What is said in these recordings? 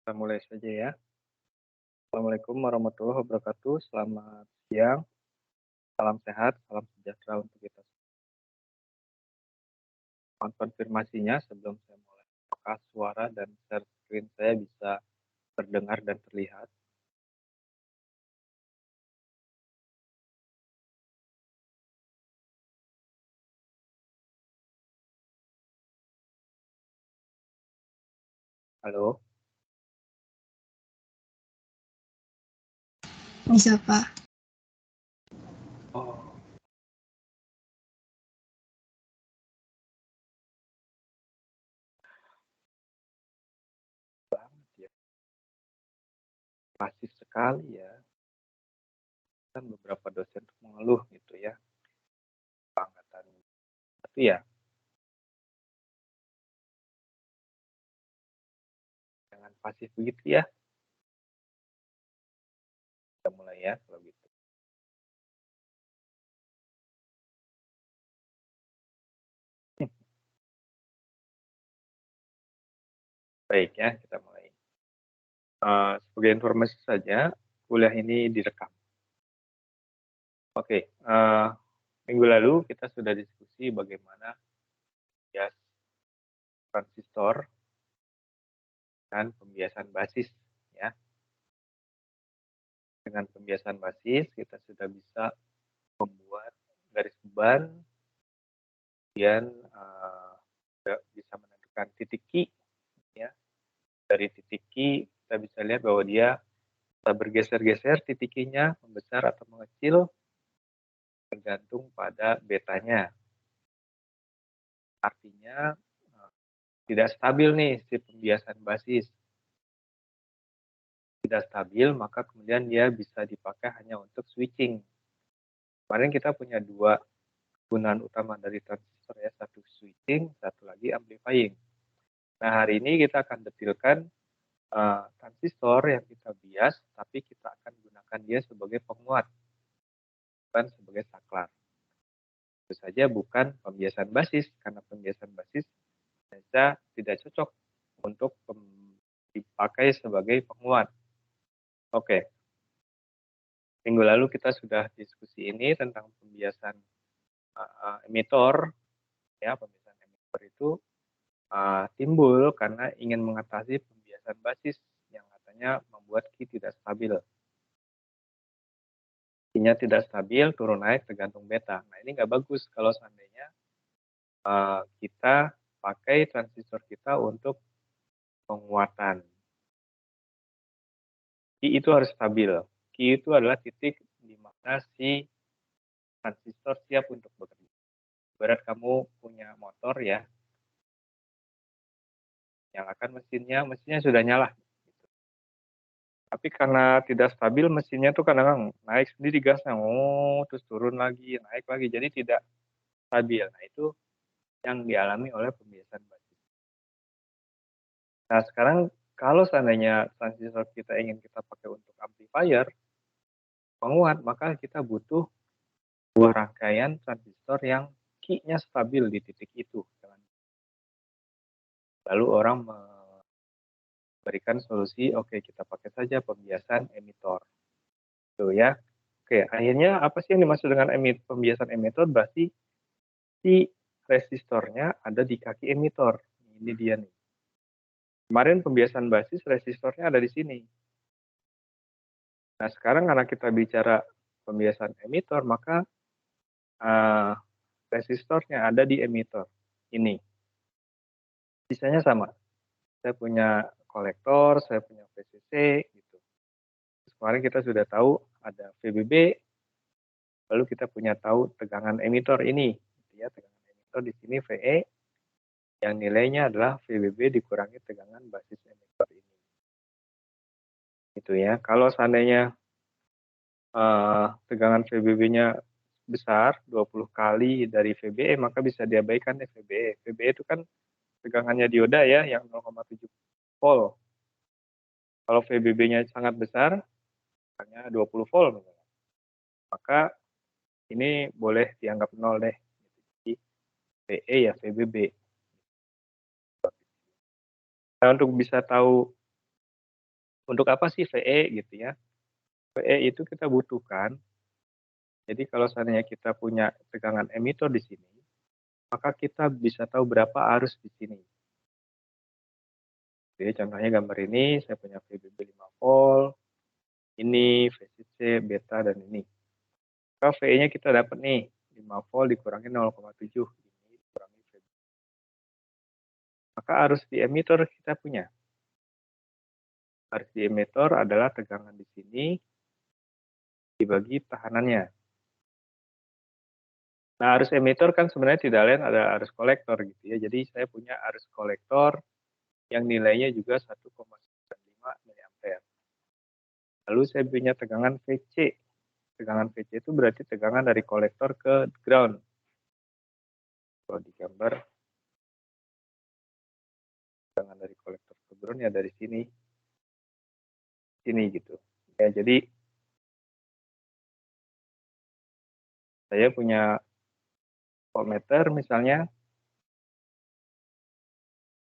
Kita mulai saja ya. Assalamualaikum warahmatullahi wabarakatuh. Selamat siang, salam sehat, salam sejahtera untuk kita semua. Mohon konfirmasinya sebelum saya mulai. Apakah suara dan share screen saya bisa terdengar dan terlihat? Halo? Bisa, Pak. Oh, banget ya. Pasif sekali ya. Kan beberapa dosen tuh mengeluh gitu ya. Angkatan satu ya. Jangan pasif begitu ya. Kita mulai ya kalau gitu. Baik ya, kita mulai. Sebagai informasi saja, kuliah ini direkam. Oke, minggu lalu kita sudah diskusi bagaimana bias transistor dan pembiasan basis ya. Dengan pembiasan basis kita sudah bisa membuat garis beban, kemudian bisa menentukan titik Q ya. Dari titik Q kita bisa lihat bahwa dia bisa bergeser-geser titik Q-nya membesar atau mengecil tergantung pada betanya. Artinya tidak stabil nih si pembiasan basis. Tidak stabil, maka kemudian dia bisa dipakai hanya untuk switching. Kemarin kita punya dua kegunaan utama dari transistor ya, satu switching, satu lagi amplifying. Nah, hari ini kita akan detilkan transistor yang kita bias, tapi kita akan gunakan dia sebagai penguat, bukan sebagai saklar. Tentu saja bukan pembiasan basis, karena pembiasan basis saja tidak cocok untuk dipakai sebagai penguat. Oke, minggu lalu kita sudah diskusi ini tentang pembiasan emitor, ya pembiasan emitor itu timbul karena ingin mengatasi pembiasan basis yang katanya membuat Q tidak stabil. Q-nya tidak stabil, turun naik tergantung beta. Nah ini nggak bagus kalau seandainya kita pakai transistor kita untuk penguatan. Q itu harus stabil. Q itu adalah titik di mana si transistor siap untuk bekerja. Berat kamu punya motor ya, nyalakan mesinnya sudah nyala. Tapi karena tidak stabil mesinnya tuh kadang naik sendiri gasnya, terus turun lagi, naik lagi, jadi tidak stabil. Nah itu yang dialami oleh pembiasan basis. Nah sekarang kalau seandainya transistor kita ingin kita pakai untuk amplifier, penguat, maka kita butuh dua rangkaian transistor yang Q-nya stabil di titik itu. Lalu orang memberikan solusi, oke kita pakai saja pembiasan emitor. Tuh ya. Oke, akhirnya apa sih yang dimaksud dengan pembiasan emitor? Berarti si resistornya ada di kaki emitor. Ini dia nih. Kemarin pembiasan basis resistornya ada di sini. Nah, sekarang karena kita bicara pembiasan emitor, maka resistornya ada di emitor. Ini. Sisanya sama. Saya punya kolektor, saya punya VCC, gitu. Terus kemarin kita sudah tahu ada VBB, lalu kita punya tahu tegangan emitor ini. Gitu ya, tegangan emitor di sini VE, yang nilainya adalah VBB dikurangi tegangan basis emitor ini. Gitu ya. Kalau seandainya tegangan VBB-nya besar, 20 kali dari VBE, maka bisa diabaikan deh VBE. VBE itu kan tegangannya dioda ya, yang 0,7 volt. Kalau VBB-nya sangat besar, hanya 20 volt, maka ini boleh dianggap nol deh. Jadi VE ya VBB. Nah, untuk bisa tahu Untuk apa sih VE gitu ya? VE itu kita butuhkan, jadi kalau seandainya kita punya tegangan emitor di sini, maka kita bisa tahu berapa arus di sini. Jadi contohnya gambar ini saya punya VBB 5 volt, ini VCC, beta, dan ini. Maka VE-nya kita dapat nih, 5 volt dikurangi 0,7. Ini dikurangi VB. Maka arus di emitor kita punya. Arus di emitor adalah tegangan di sini dibagi tahanannya. Nah, arus emitor kan sebenarnya tidak lain ada arus kolektor gitu ya. Jadi saya punya arus kolektor yang nilainya juga 1,95 mA. Lalu saya punya tegangan VC. Tegangan VC itu berarti tegangan dari kolektor ke ground. Kalau digambar, tegangan dari kolektor ke ground ya dari sini, sini gitu. Ya, jadi saya punya voltmeter misalnya,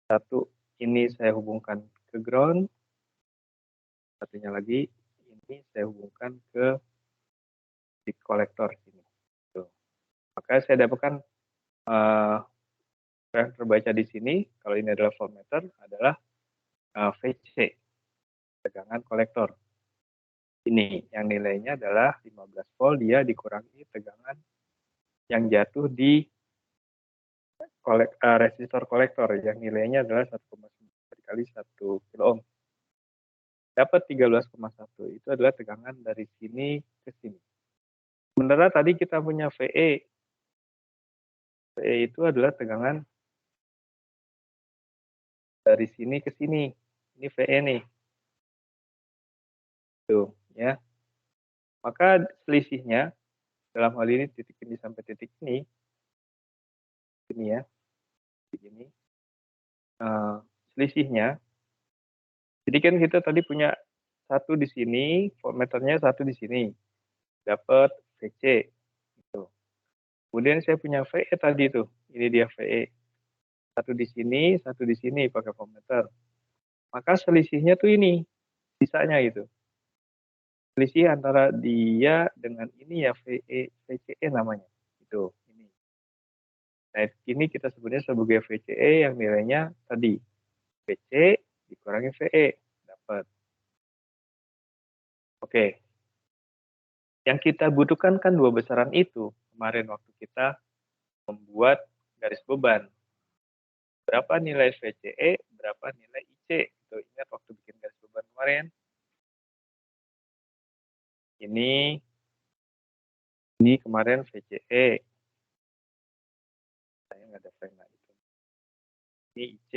satu ini saya hubungkan ke ground, satunya lagi ini saya hubungkan ke di kolektor sini. Tuh. Maka saya dapatkan yang terbaca di sini, kalau ini adalah voltmeter, adalah VC, tegangan kolektor. Ini yang nilainya adalah 15 volt, dia dikurangi tegangan yang jatuh di resistor kolektor yang nilainya adalah 1,9 kali 1 kilo ohm. Dapat 13,1, itu adalah tegangan dari sini ke sini. Sementara tadi kita punya VE. VE itu adalah tegangan dari sini ke sini. Ini VE nih. Tuh, ya. Maka selisihnya dalam hal ini titik ini sampai titik ini ya, titik ini. Selisihnya, jadi kan kita tadi punya satu di sini, voltmeternya satu di sini, dapat VC. Gitu. Kemudian saya punya VE tadi tuh, ini dia VE. Satu di sini pakai voltmeter. Maka selisihnya tuh ini, sisanya gitu. Selisih antara dia dengan ini ya VE, VCE namanya. Itu, ini. Nah, ini kita sebutnya sebagai VCE yang nilainya tadi. VC dikurangi VE, dapat. Oke. Yang kita butuhkan kan dua besaran itu kemarin waktu kita membuat garis beban. Berapa nilai VCE, berapa nilai IC. Itu ingat waktu bikin garis beban kemarin. Ini kemarin VCE. Saya nggak ada frame itu. Ini IC.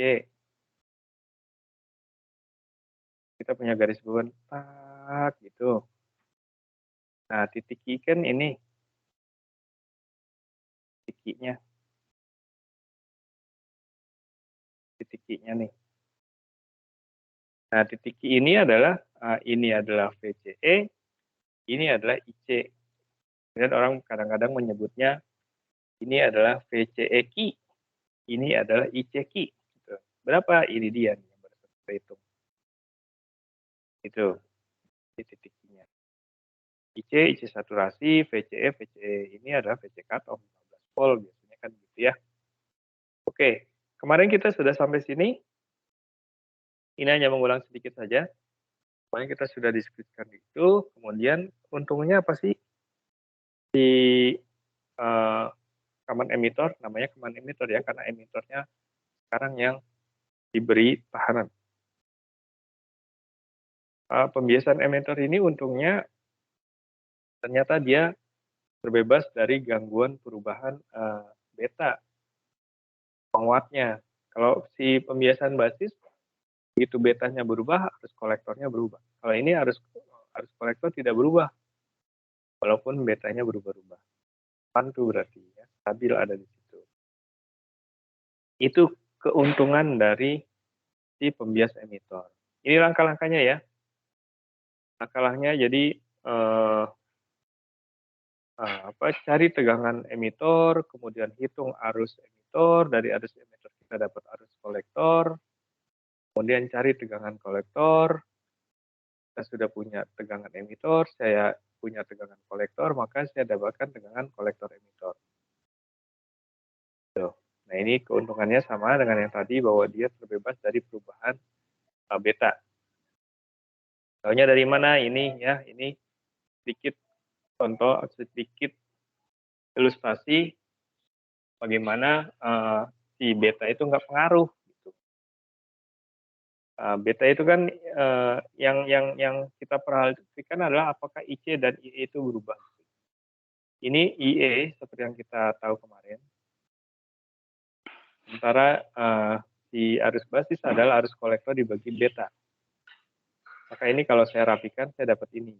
Kita punya garis beban tak gitu. Nah, titik I kan ini titiknya. Titik I-nya nih. Nah, titik I ini adalah VCE, ini adalah IC. Kemudian orang kadang-kadang menyebutnya ini adalah VCE Ki, ini adalah IC Ki. Gitu. Berapa? Ini dia nih yang baru kita hitung. Itu di titiknya. IC saturasi, VCE ini adalah VC cutoff 15 volt biasanya kan gitu ya. Oke, kemarin kita sudah sampai sini. Ini hanya mengulang sedikit saja. Kemarin kita sudah diskusikan itu. Kemudian untungnya apa sih di common emitter? Namanya common emitter ya, karena emitornya sekarang yang diberi tahanan. Pembiasan emitter ini untungnya ternyata dia terbebas dari gangguan perubahan beta penguatnya. Kalau si pembiasan basis begitu betanya berubah, arus kolektornya berubah. Kalau ini arus kolektor tidak berubah, walaupun betanya berubah-ubah. Pantu berarti ya, stabil ada di situ. Itu keuntungan dari si pembias emitor. Ini langkah-langkahnya ya. Langkah-langkahnya jadi cari tegangan emitor, kemudian hitung arus emitor, dari arus emitor kita dapat arus kolektor, kemudian cari tegangan kolektor, Saya sudah punya tegangan emitor, saya punya tegangan kolektor, maka saya dapatkan tegangan kolektor emitor. Tuh. Nah, ini keuntungannya sama dengan yang tadi bahwa dia terbebas dari perubahan beta. Tahunya dari mana ini ya? Ini sedikit contoh, sedikit ilustrasi bagaimana si beta itu nggak pengaruh. Gitu. Beta itu kan yang kita perhatikan adalah apakah IC dan IE itu berubah. Ini IE seperti yang kita tahu kemarin. Sementara si arus basis adalah arus kolektor dibagi beta. Maka ini kalau saya rapikan, saya dapat ini.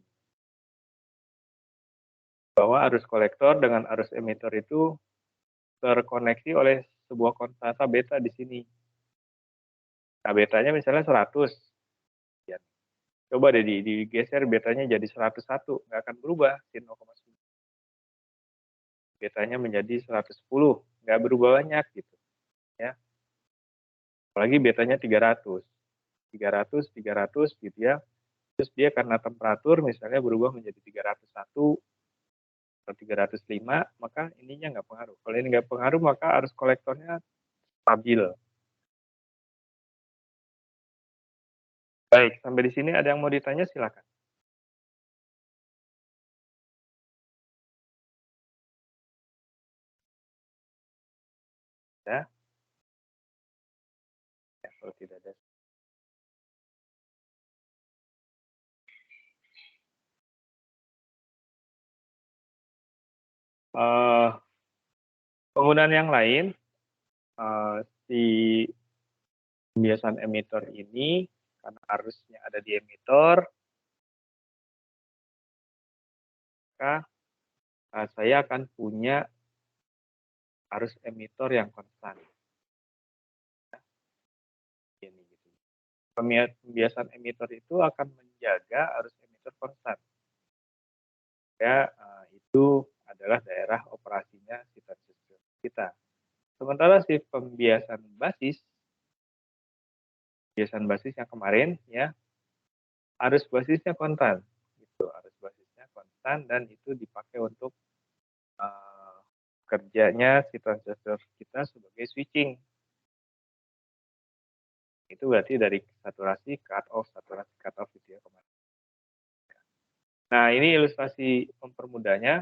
Bahwa arus kolektor dengan arus emitor itu terkoneksi oleh sebuah konstanta beta di sini. Nah, betanya misalnya 100. Ya. Coba deh digeser betanya jadi 101, nggak akan berubah, sin 0,9. Betanya menjadi 110, nggak berubah banyak gitu. Ya. Apalagi betanya 300. 300 gitu ya. Terus dia karena temperatur misalnya berubah menjadi 301 atau 305, maka ininya nggak pengaruh. Kalau ini nggak pengaruh, maka arus kolektornya stabil. Baik, sampai di sini ada yang mau ditanya, silakan. Ya, ya kalau tidak ada. Penggunaan yang lain, si pembiasan emitor ini, karena arusnya ada di emitor, maka saya akan punya arus emitor yang konstan. Ini, gitu. Pembiasan emitor itu akan menjaga arus emitor konstan. Ya, itu adalah daerah operasinya si transistor kita. Sementara si pembiasan basis yang kemarin ya, arus basisnya konstan. Itu arus basisnya konstan dan itu dipakai untuk kerjanya si transistor kita sebagai switching. Itu berarti dari saturasi cut off gitu ya kemarin. Nah, ini ilustrasi mempermudahnya.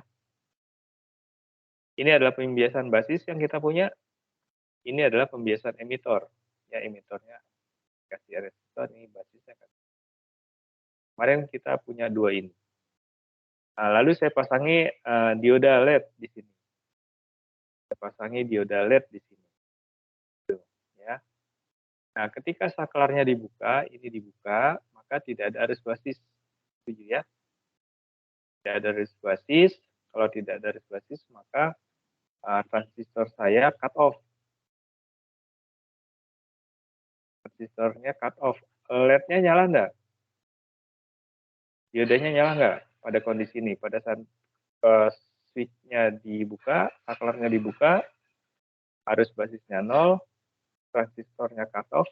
Ini adalah pembiasan basis yang kita punya. Ini adalah pembiasan emitor. Ya, emitornya kasih resistor, ini basisnya kan. Kemarin kita punya dua ini. Nah, lalu saya pasangi dioda LED di sini. Saya pasangi dioda LED di sini. Tuh, ya. Nah, ketika saklarnya dibuka, ini dibuka, maka tidak ada arus basis. Setuju ya? Tidak ada arus basis. Kalau tidak ada arus basis, maka transistor saya cut off. Transistornya cut off. LED-nya nyala enggak? Diodanya nyala enggak pada kondisi ini? Pada saat switch-nya dibuka, saklarnya dibuka, arus basisnya 0, transistornya cut off,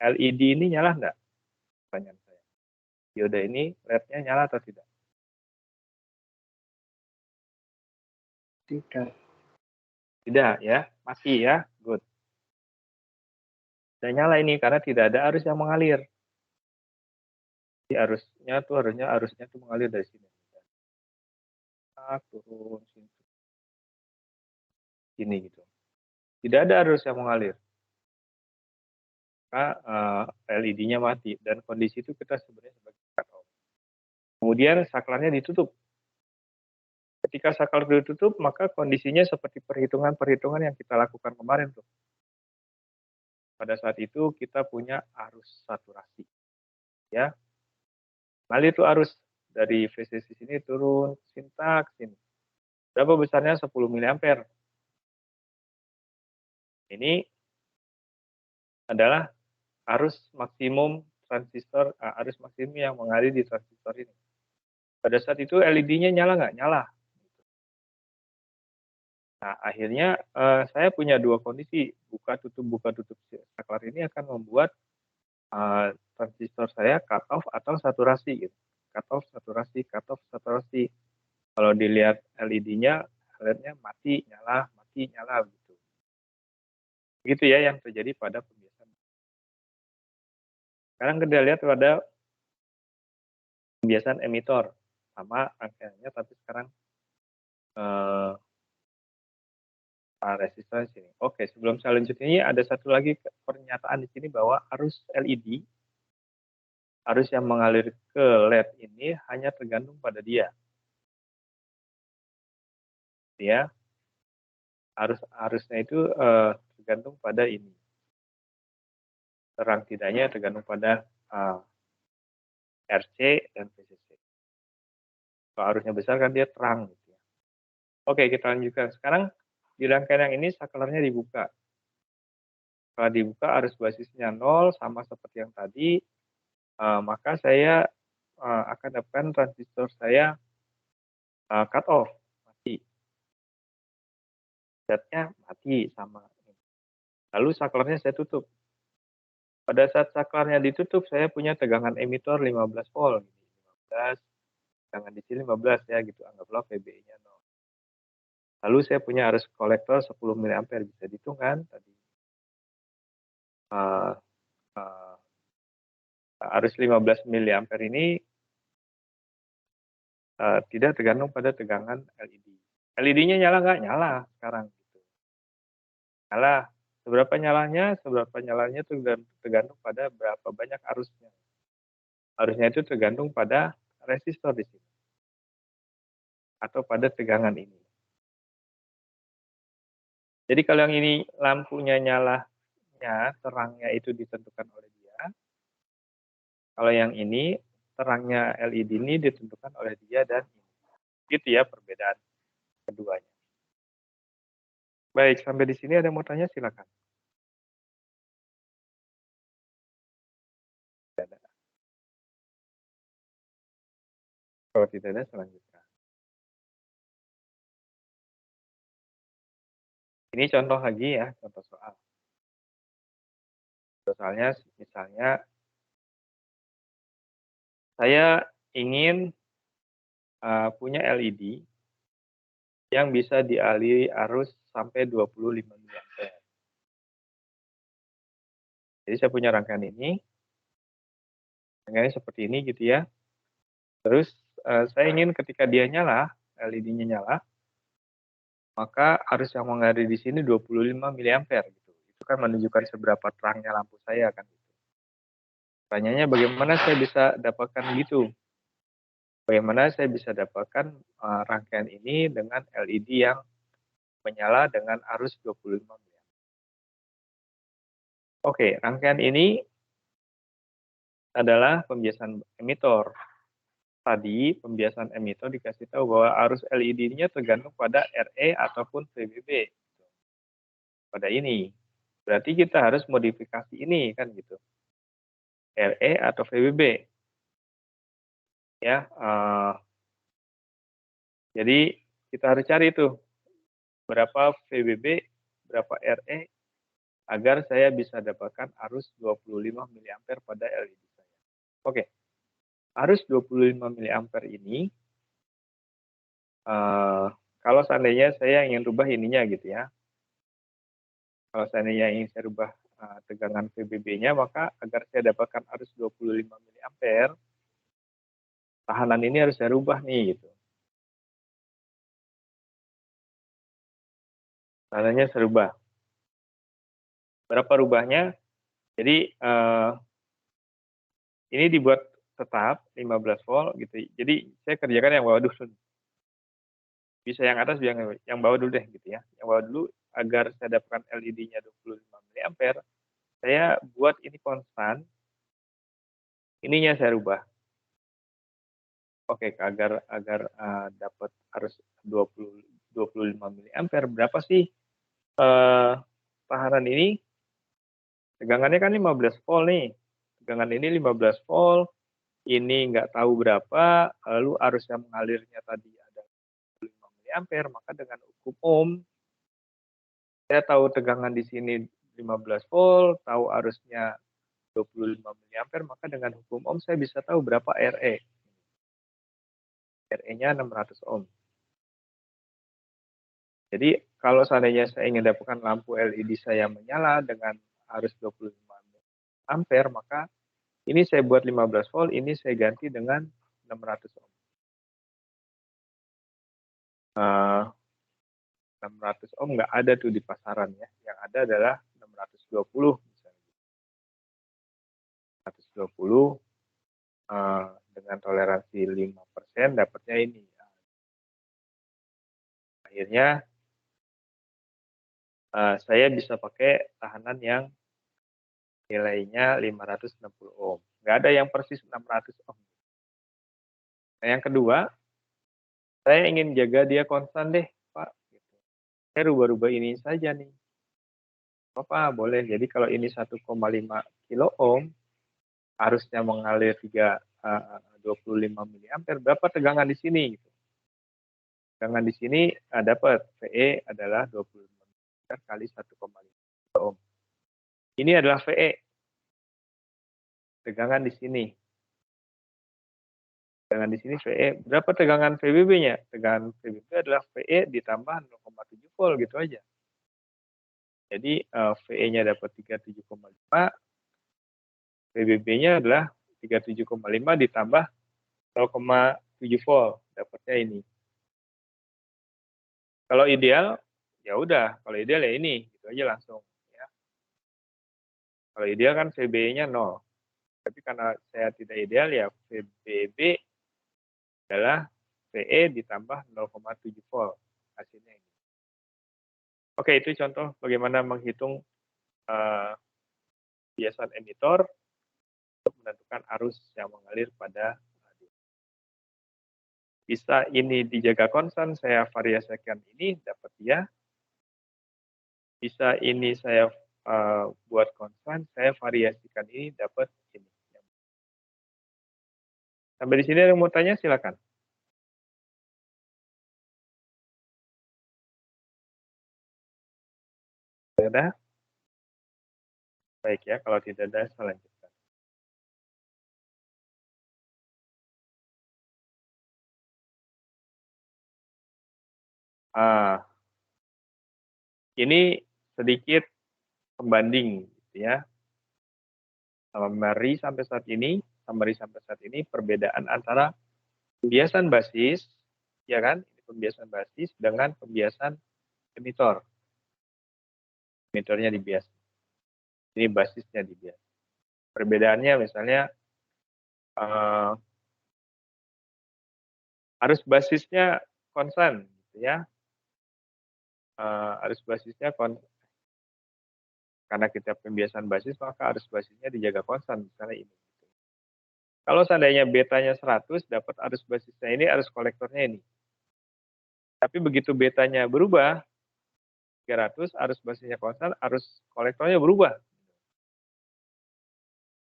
LED ini nyala enggak? Pertanyaan saya. Dioda ini LED-nya nyala atau tidak? Tidak. Tidak ya, masih ya, good. Dan nyala ini karena tidak ada arus yang mengalir. Jadi arusnya tuh mengalir dari sini. Turun sini gitu. Tidak ada arus yang mengalir. Maka LED-nya mati dan kondisi itu kita sebenarnya sebagai cut off. Kemudian saklarnya ditutup. Ketika saklar ditutup, maka kondisinya seperti perhitungan-perhitungan yang kita lakukan kemarin tuh. Pada saat itu kita punya arus saturasi. Ya. Mengalir itu arus dari VCC sini turun sintak sini. Berapa besarnya? 10 mA. Ini adalah arus maksimum transistor, arus maksimum yang mengalir di transistor ini. Pada saat itu LED-nya nyala nggak? Nyala. Nah, akhirnya saya punya dua kondisi, buka tutup saklar ini akan membuat transistor saya cut off atau saturasi gitu. Cut off, saturasi, cut off, saturasi. Kalau dilihat LED-nya, LED-nya mati, nyala gitu. Begitu ya yang terjadi pada pembiasan. Sekarang kita lihat pada pembiasan emitor, sama rangkaiannya tapi sekarang resistor sini. Oke, sebelum saya lanjut ini ada satu lagi pernyataan di sini bahwa arus LED, arus yang mengalir ke LED ini hanya tergantung pada dia. Ya, arusnya itu tergantung pada ini. Terang tidaknya tergantung pada RC dan VCC. Kalau arusnya besar kan dia terang gitu ya. Oke, kita lanjutkan. Sekarang di rangkaian yang ini saklarnya dibuka. Kalau dibuka arus basisnya 0 sama seperti yang tadi, maka saya akan dapatkan transistor saya cut off, mati. Zatnya mati sama. Lalu saklarnya saya tutup. Pada saat saklarnya ditutup, saya punya tegangan emitor 15 volt. 15, tegangan di sini 15 ya gitu, anggaplah VBE-nya 0. Lalu saya punya arus kolektor 10 mA, bisa dihitung kan tadi. Uh, uh, arus 15 mA ini tidak tergantung pada tegangan LED. LED-nya nyala nggak? Nyala sekarang. Gitu. Nyala. Seberapa nyalanya? Seberapa nyalanya tergantung pada berapa banyak arusnya. Arusnya itu tergantung pada resistor di sini. Atau pada tegangan ini. Jadi kalau yang ini lampunya nyalanya, terangnya itu ditentukan oleh dia. Kalau yang ini, terangnya LED ini ditentukan oleh dia dan ini. Gitu ya perbedaan keduanya. Baik, sampai di sini ada yang mau tanya silakan. Tidak ada. Kalau tidak ada, selanjutnya. Ini contoh lagi ya, contoh soal. Soalnya, misalnya, saya ingin punya LED yang bisa dialiri arus sampai 25 mA. Jadi saya punya rangkaian ini, rangkaiannya seperti ini gitu ya. Terus saya ingin ketika dia nyala, LED-nya nyala, maka arus yang mengalir di sini 25 mA gitu. Itu kan menunjukkan seberapa terangnya lampu saya kan. Pertanyaannya bagaimana saya bisa dapatkan gitu? Bagaimana saya bisa dapatkan rangkaian ini dengan LED yang menyala dengan arus 25 mA. Oke, rangkaian ini adalah pembiasan emitor. Tadi pembiasan emitor dikasih tahu bahwa arus LED-nya tergantung pada RE ataupun VBB. Pada ini. Berarti kita harus modifikasi ini kan gitu. RE atau VBB. Ya, jadi kita harus cari itu berapa VBB, berapa RE agar saya bisa dapatkan arus 25 mA pada LED saya. Oke, arus 25 mA ini kalau seandainya saya ingin rubah ininya gitu ya. Kalau seandainya ingin saya rubah tegangan VBB-nya, maka agar saya dapatkan arus 25 mA, tahanan ini harus saya rubah nih gitu. Tahanannya saya rubah. Berapa rubahnya? Jadi ini dibuat tetap 15 volt gitu. Jadi saya kerjakan yang bawah dulu. Bisa yang atas, yang bawah dulu deh gitu ya. Yang bawah dulu agar saya dapatkan LED-nya 25 mA, saya buat ini konstan. Ininya saya rubah. Oke, agar dapat arus 25 mA, berapa sih tahanan ini? Tegangannya kan 15 volt nih. Tegangan ini 15 volt, ini nggak tahu berapa, lalu arus yang mengalirnya tadi ada 5 mA, maka dengan hukum Ohm, saya tahu tegangan di sini 15 volt, tahu arusnya 25 mA, maka dengan hukum Ohm saya bisa tahu berapa RE. RE-nya 600 ohm. Jadi kalau seandainya saya ingin dapatkan lampu LED saya menyala dengan arus 25 ampere, maka ini saya buat 15 volt, ini saya ganti dengan 600 ohm. 600 ohm nggak ada tuh di pasaran ya. Yang ada adalah 620 misalnya. 620 dengan toleransi 5% dapatnya ini. Akhirnya saya bisa pakai tahanan yang nilainya 560 ohm. Nggak ada yang persis 600 ohm. Nah, yang kedua, saya ingin jaga dia konstan deh, Pak. Gitu. Saya rubah-rubah ini saja nih. Apa boleh. Jadi kalau ini 1,5 kilo ohm, harusnya mengalir 25 miliampere. Berapa tegangan di sini? Gitu. Tegangan di sini dapat VE adalah 25 miliampere kali 1,5 kilo ohm. Ini adalah VE. Tegangan di sini. Tegangan di sini VE. Berapa tegangan VBB-nya? Tegangan VBB adalah VE ditambah 0,7 volt gitu aja. Jadi VE-nya dapat 37,5, VBB-nya adalah 37,5 ditambah 0,7 volt, dapatnya ini. Kalau ideal, ya udah. Kalau ideal ya ini, gitu aja langsung. Ya. Kalau ideal kan VBE-nya 0. Tapi karena saya tidak ideal ya VBB adalah VE ditambah 0,7 volt. Hasilnya ini. Oke, itu contoh bagaimana menghitung biasan emitor untuk menentukan arus yang mengalir pada radio. Bisa ini dijaga konstan, saya variasikan ini, dapat dia. Bisa ini saya buat konstan, saya variasikan ini, dapat ini. Sampai di sini ada yang mau tanya, silakan. Sudah? Baik ya, kalau tidak ada, saya lanjutkan. Ini sedikit pembanding, gitu ya. Summary sampai saat ini, perbedaan antara pembiasan basis, ya kan, pembiasan basis dengan pembiasan emitor. Emitornya dibias. Ini basisnya dibias. Perbedaannya misalnya arus basisnya konstan, gitu ya. Arus basisnya karena kita pembiasan basis maka arus basisnya dijaga konstan, misalnya ini. Kalau seandainya betanya 100 dapat arus basisnya ini, arus kolektornya ini. Tapi begitu betanya berubah 300, arus basisnya konstan, arus kolektornya berubah.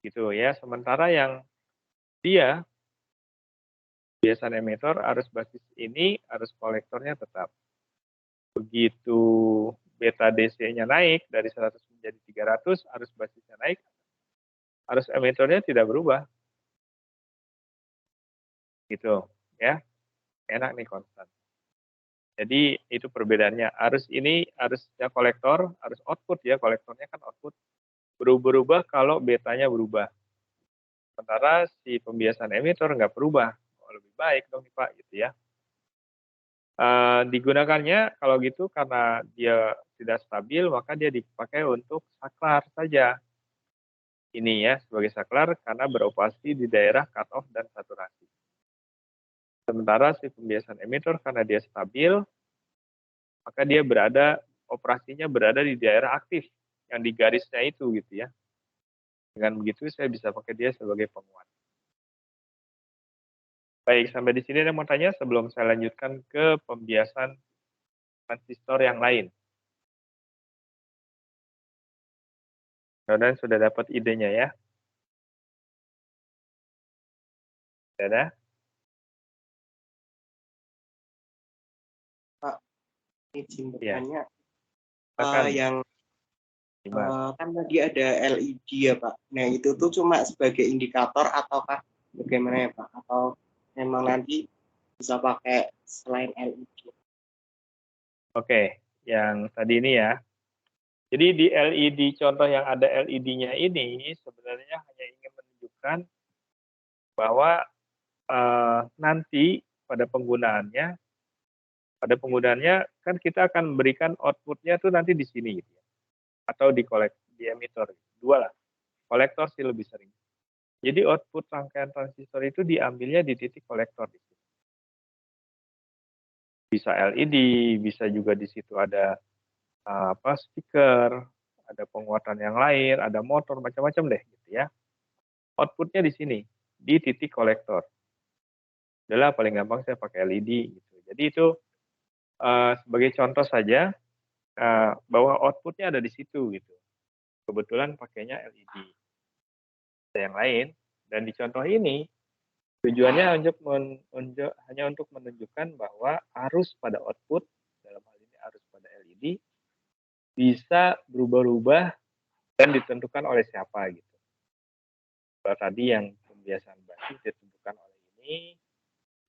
Gitu ya. Sementara yang dia biasan emitor, arus basis ini, arus kolektornya tetap. Begitu beta DC-nya naik dari 100 menjadi 300, arus basisnya naik, arus emitornya tidak berubah. Gitu ya. Enak nih konstan. Jadi itu perbedaannya. Arus ini arusnya kolektor, arus output ya, kolektornya kan output. Berubah-ubah kalau betanya berubah. Sementara si pembiasan emitor nggak berubah. Oh, lebih baik dong nih Pak, gitu ya. Digunakannya kalau gitu karena dia tidak stabil, maka dia dipakai untuk saklar saja. Ini ya, sebagai saklar karena beroperasi di daerah cut-off dan saturasi. Sementara si pembiasan emitor karena dia stabil, maka dia operasinya berada di daerah aktif, yang di garisnya itu gitu ya. Dengan begitu saya bisa pakai dia sebagai penguat. Baik, sampai di sini ada yang mau tanya sebelum saya lanjutkan ke pembiasan transistor yang lain. Mudah-mudahan sudah dapat idenya ya. Sudah ada? Pak, izin Iya. bertanya. Silakan. Yang Gimana? Kan tadi ada LED ya Pak. Nah itu tuh cuma sebagai indikator ataukah bagaimana ya Pak? Atau memang nanti bisa pakai selain LED? Oke, yang tadi ini ya. Jadi di LED contoh yang ada LED-nya ini sebenarnya hanya ingin menunjukkan bahwa nanti pada penggunaannya kan kita akan memberikan output-nya tuh nanti di sini gitu ya, atau di emitor, dua lah, kolektor sih lebih sering. Jadi output rangkaian transistor itu diambilnya di titik kolektor di situ. Bisa LED, bisa juga di situ ada speaker, ada penguatan yang lain, ada motor, macam-macam deh gitu ya. Output-nya di sini, di titik kolektor. Udahlah paling gampang saya pakai LED gitu. Jadi itu sebagai contoh saja bahwa output-nya ada di situ gitu. Kebetulan pakainya LED. Ada yang lain dan di contoh ini tujuannya hanya untuk menunjukkan bahwa arus pada output, dalam hal ini arus pada LED, bisa berubah-ubah dan ditentukan oleh siapa gitu. Kalau tadi yang pembiasaan basis ditentukan oleh ini,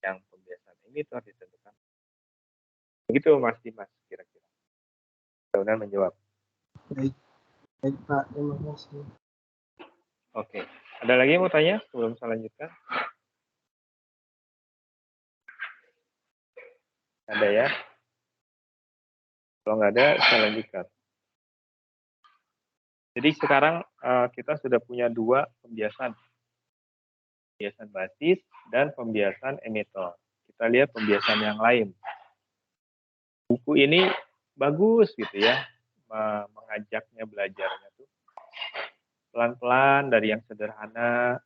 yang pembiasaan emitor ditentukan. Begitu Mas Dimas kira-kira. Mudah-mudahan menjawab. Baik, baik Pak, terima kasih. Oke, ada lagi yang mau tanya sebelum saya lanjutkan? Ada ya? Kalau nggak ada, saya lanjutkan. Jadi sekarang kita sudah punya dua pembiasan basis dan pembiasan emitor. Kita lihat pembiasan yang lain. Buku ini bagus gitu ya, mengajaknya belajarnya tuh pelan-pelan dari yang sederhana,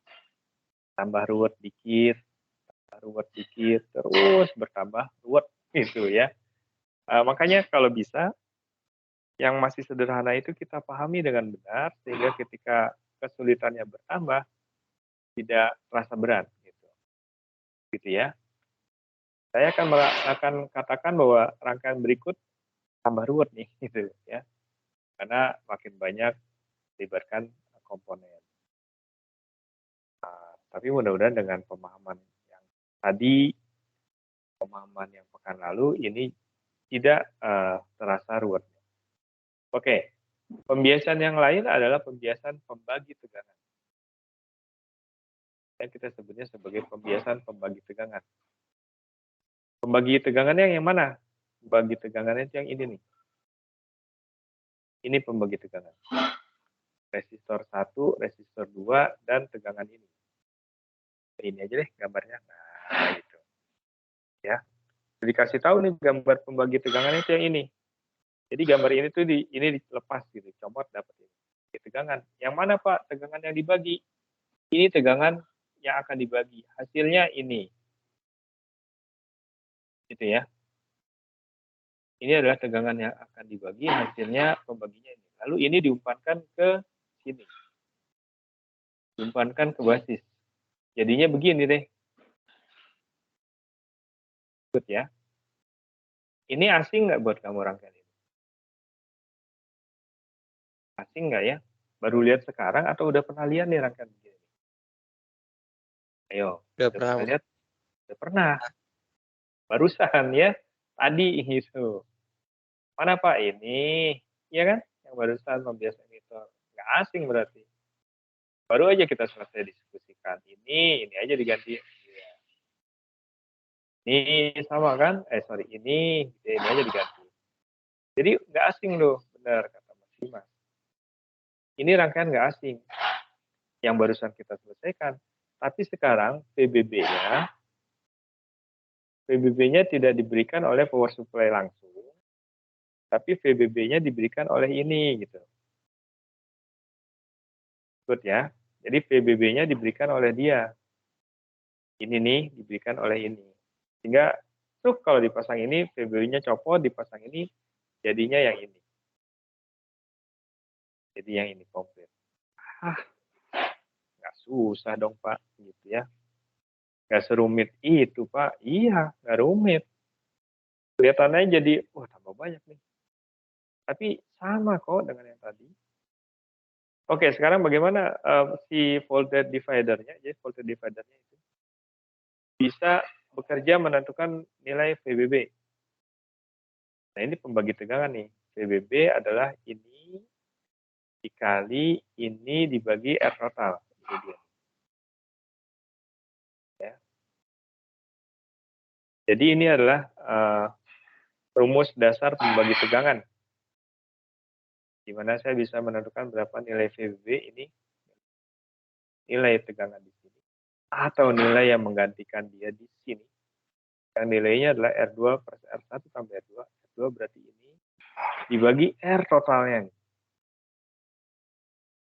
tambah ruwet dikit, terus bertambah ruwet gitu ya. Makanya kalau bisa yang masih sederhana itu kita pahami dengan benar sehingga ketika kesulitannya bertambah tidak terasa berat gitu ya. Saya akan katakan bahwa rangkaian berikut tambah ruwet nih gitu ya, karena makin banyak melibatkan komponen. Tapi mudah-mudahan dengan pemahaman yang tadi, pemahaman yang pekan lalu ini tidak terasa ruwet. Oke, pembiasan yang lain adalah pembiasan pembagi tegangan. Yang kita sebutnya sebagai pembiasan pembagi tegangan. Pembagi tegangannya yang mana? Pembagi tegangannya itu yang ini nih. Ini pembagi tegangan. Resistor 1, resistor 2, dan tegangan ini. Ini aja deh gambarnya. Nah, gitu. Ya. Jadi kasih tahu nih gambar pembagi tegangan itu yang ini. Jadi gambar ini tuh ini dilepas gitu, comot dapat ini. Tegangan. Yang mana Pak tegangan yang dibagi? Ini tegangan yang akan dibagi. Hasilnya ini. Gitu ya. Ini adalah tegangan yang akan dibagi, hasilnya pembaginya ini. Lalu ini diumpankan ke sini. Diumpankan ke basis. Jadinya begini deh. Ikut ya. Ini asing nggak buat kamu rangkaian ini? Asing nggak ya? Baru lihat sekarang atau udah pernah lihat nih rangkaian begini? Ayo, Udah udah pernah. pernah lihat? Udah pernah. Barusan ya, tadi itu. Mana Pak ini? Iya kan? Yang barusan pembiasan itu. Nggak asing berarti. Baru aja kita selesai diskusikan. Ini aja diganti. Ini sama kan? Sorry, ini aja diganti. Jadi nggak asing loh, benar kata Mas Dimas. Ini rangkaian nggak asing yang barusan kita selesaikan. Tapi sekarang PBB-nya tidak diberikan oleh power supply langsung, tapi PBB-nya diberikan oleh ini gitu. Ikut ya. Jadi PBB-nya diberikan oleh dia. Ini nih diberikan oleh ini. Sehingga tuh kalau dipasang ini PBB-nya copot, dipasang ini jadinya yang ini. Jadi yang ini komplit. Nggak susah dong Pak, gitu ya. Nggak serumit itu Pak. Iya, nggak rumit. Kelihatannya jadi, wah tambah banyak nih. Tapi sama kok dengan yang tadi. Oke, sekarang bagaimana si voltage dividernya? Jadi voltage dividernya itu bisa bekerja menentukan nilai VBB. Nah, ini pembagi tegangan nih. VBB adalah ini dikali ini dibagi R total. Ini dia. Ya. Jadi ini adalah rumus dasar pembagi tegangan, di mana saya bisa menentukan berapa nilai VBB ini, nilai tegangan di sini, atau nilai yang menggantikan dia di sini. Yang nilainya adalah R2 per R1 tambah R2. R2 berarti ini dibagi R totalnya.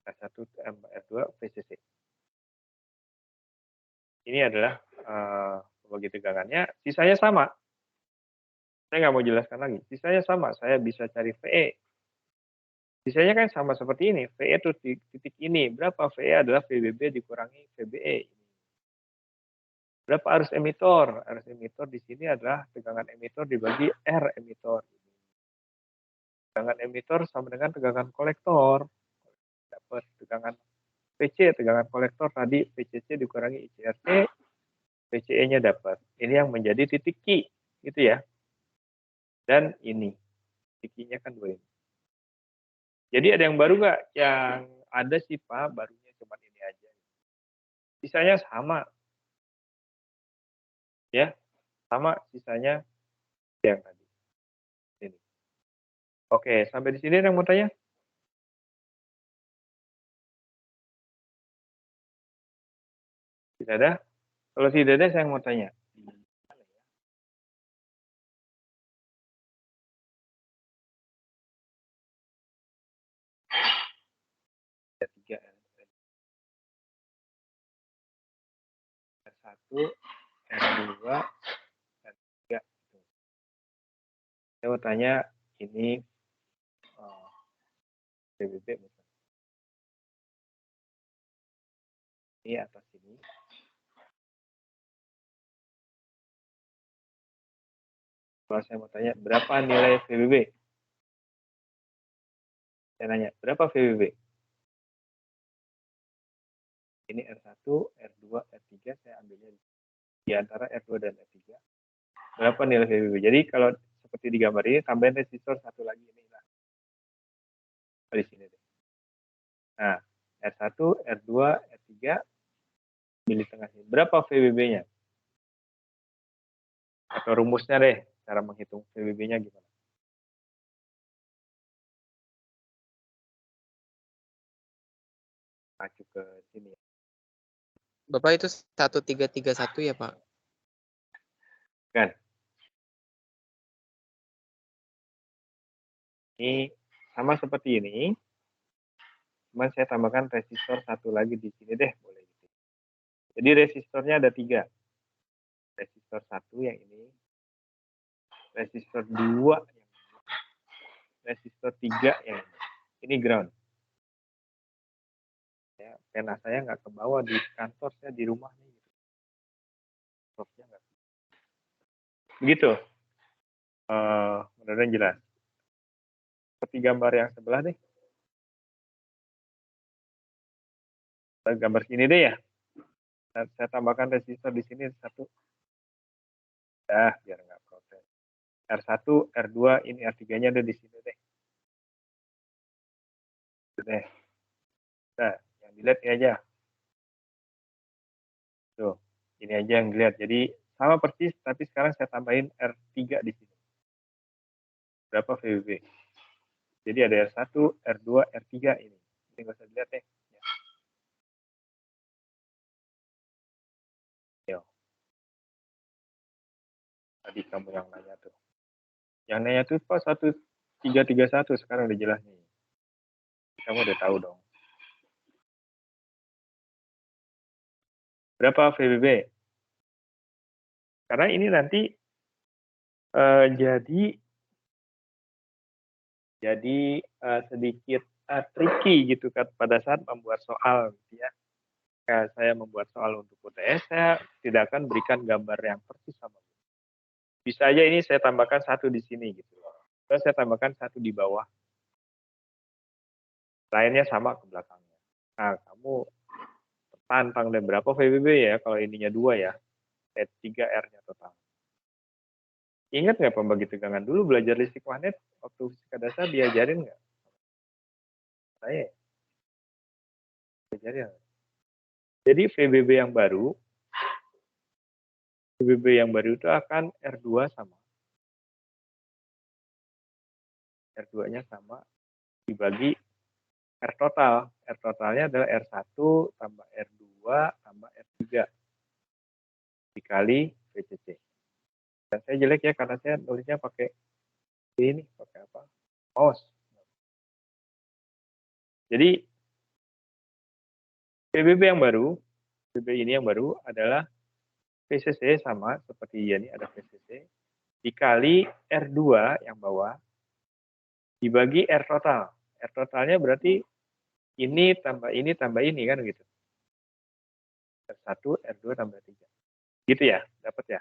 R1 tambah R2 VCC. Ini adalah pembagi tegangannya. Sisanya sama. Saya nggak mau jelaskan lagi. Sisanya sama. Saya bisa cari VE. Sisanya kan sama seperti ini. VE itu titik ini. Berapa VE adalah VBB dikurangi VBE. Berapa arus emitor? Arus emitor di sini adalah tegangan emitor dibagi R emitor. Tegangan emitor sama dengan tegangan kolektor. Dapat tegangan PC, tegangan kolektor tadi VCC dikurangi ICRC, VCE-nya dapat. Ini yang menjadi titik Q, gitu ya. Dan ini, titik Q-nya kan 2 ini. Jadi ada yang baru nggak? Yang ada sih Pak, barunya cuma ini aja. Sisanya sama. Ya, sama sisanya yang tadi. Ini. Oke, sampai di sini ada yang mau tanya? Tidak ada? Kalau tidak ada, saya mau tanya. Ada 3 R1, R2, R3. Saya mau tanya, ini PBB misalnya. Ini atas ini. Kalau saya mau tanya, berapa nilai VBB? Saya nanya, berapa VBB? Ini R1, R2, R3, saya ambilnya di antara R2 dan R3. Berapa nilai VBB? Jadi kalau seperti di gambar ini, tambahin resistor satu lagi ini. Nah, di sini deh. Nah, R1, R2, R3, pilih tengah sini. Berapa VBB-nya? Atau rumusnya deh, cara menghitung VBB-nya gimana? Maju ke sini. Bapak itu 1331 ya Pak? Kan? Ini sama seperti ini. Cuman saya tambahkan resistor satu lagi di sini deh, boleh gitu. Jadi resistornya ada 3. Resistor 1 yang ini, resistor 2 yang ini, resistor 3 yang ini. Ini ground. Ya, pena saya nggak ke bawah di kantor, saya di rumah nih. Nggak. Begitu. Mudah-mudahan jelas. Seperti gambar yang sebelah deh. Gambar sini deh ya. Dan saya tambahkan resistor di sini 1. Ya, biar nggak protes. R1, R2, ini R3-nya ada di sini deh. Deh. Nah, yang dilihat ini aja. Tuh, ini aja yang dilihat. Jadi sama persis, tapi sekarang saya tambahin R3 di sini. Berapa VBB? Jadi ada R1, R2, R3 ini. Ini nggak usah dilihat deh. Ya. Yo. Tadi kamu yang nanya tuh. Yang nanya tuh Pak 1331, sekarang udah jelas nih. Kamu udah tahu dong. Berapa VBB? Karena ini nanti jadi sedikit tricky gitu kan pada saat membuat soal gitu ya. Jika saya membuat soal untuk UTS, saya tidak akan berikan gambar yang persis sama. Bisa aja ini saya tambahkan 1 di sini gitu. Terus saya tambahkan 1 di bawah. Lainnya sama ke belakangnya. Nah, kamu tantang deh berapa VBB ya kalau ininya 2 ya. 3 R-nya total. Ingat nggak pembagi tegangan? Dulu belajar listrik magnet waktu fisika dasar diajarin nggak? Saya diajarin. Jadi VBB yang baru itu akan R2 sama. R2-nya sama dibagi R total. R totalnya adalah R1 tambah R2 tambah R3 dikali VCC. Dan saya jelek ya karena saya nulisnya pakai ini, pakai apa? Mouse. Jadi PBB ini yang baru adalah VCC sama seperti ini ada VCC dikali R2 yang bawah dibagi R total. R totalnya berarti ini tambah ini kan gitu. R1, R2 tambah 3. Gitu ya, dapat ya?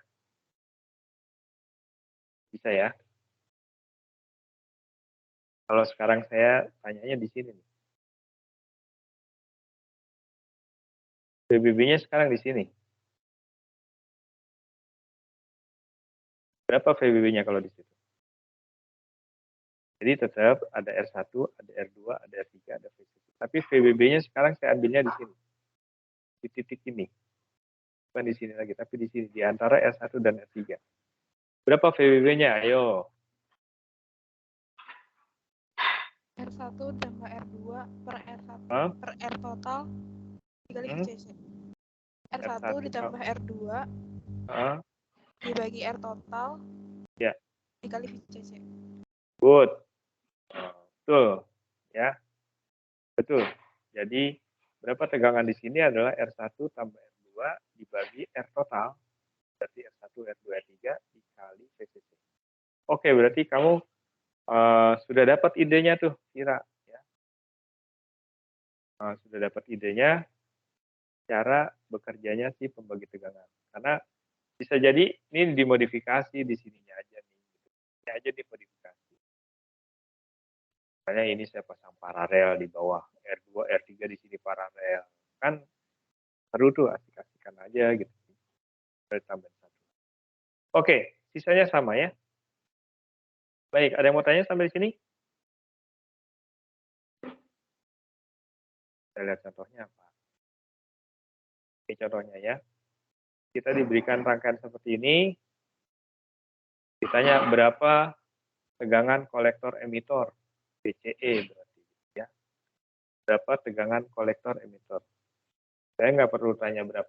Bisa ya? Kalau sekarang saya tanyanya di sini nih. PBB-nya sekarang di sini. Berapa VBB-nya kalau di situ? Jadi tetap ada R1, ada R2, ada R3, ada VCC. Tapi VBB-nya sekarang saya ambilnya di sini. Di titik ini. Bukan di sini lagi, tapi di sini. Di antara R1 dan R3. Berapa VBB-nya? Ayo. R1 tambah R2 per R1 Hah? per R total dikali VCC. R1 ditambah R2 dibagi R total ya. dikali VCC. Good. Betul. Ya. Betul. Jadi berapa tegangan di sini adalah R1 tambah R2 dibagi R total. Berarti R1, R2, R3 dikali VCC. Oke, berarti kamu sudah dapat idenya tuh, Kira. Ya. Sudah dapat idenya cara bekerjanya si pembagi tegangan. Karena bisa jadi ini dimodifikasi di sininya aja nih. Ini aja dimodifikasi. Misalnya ini saya pasang paralel di bawah R2, R3 di sini paralel. Kan seru tuh, asik-asikan aja gitu. Tambah satu. Oke, sisanya sama ya. Baik, ada yang mau tanya sampai sini? Kita lihat contohnya apa. Ini contohnya ya. Kita diberikan rangkaian seperti ini. Ditanya berapa tegangan kolektor emitor, BCE berarti ya. Berapa tegangan kolektor emitor. Saya nggak perlu tanya berapa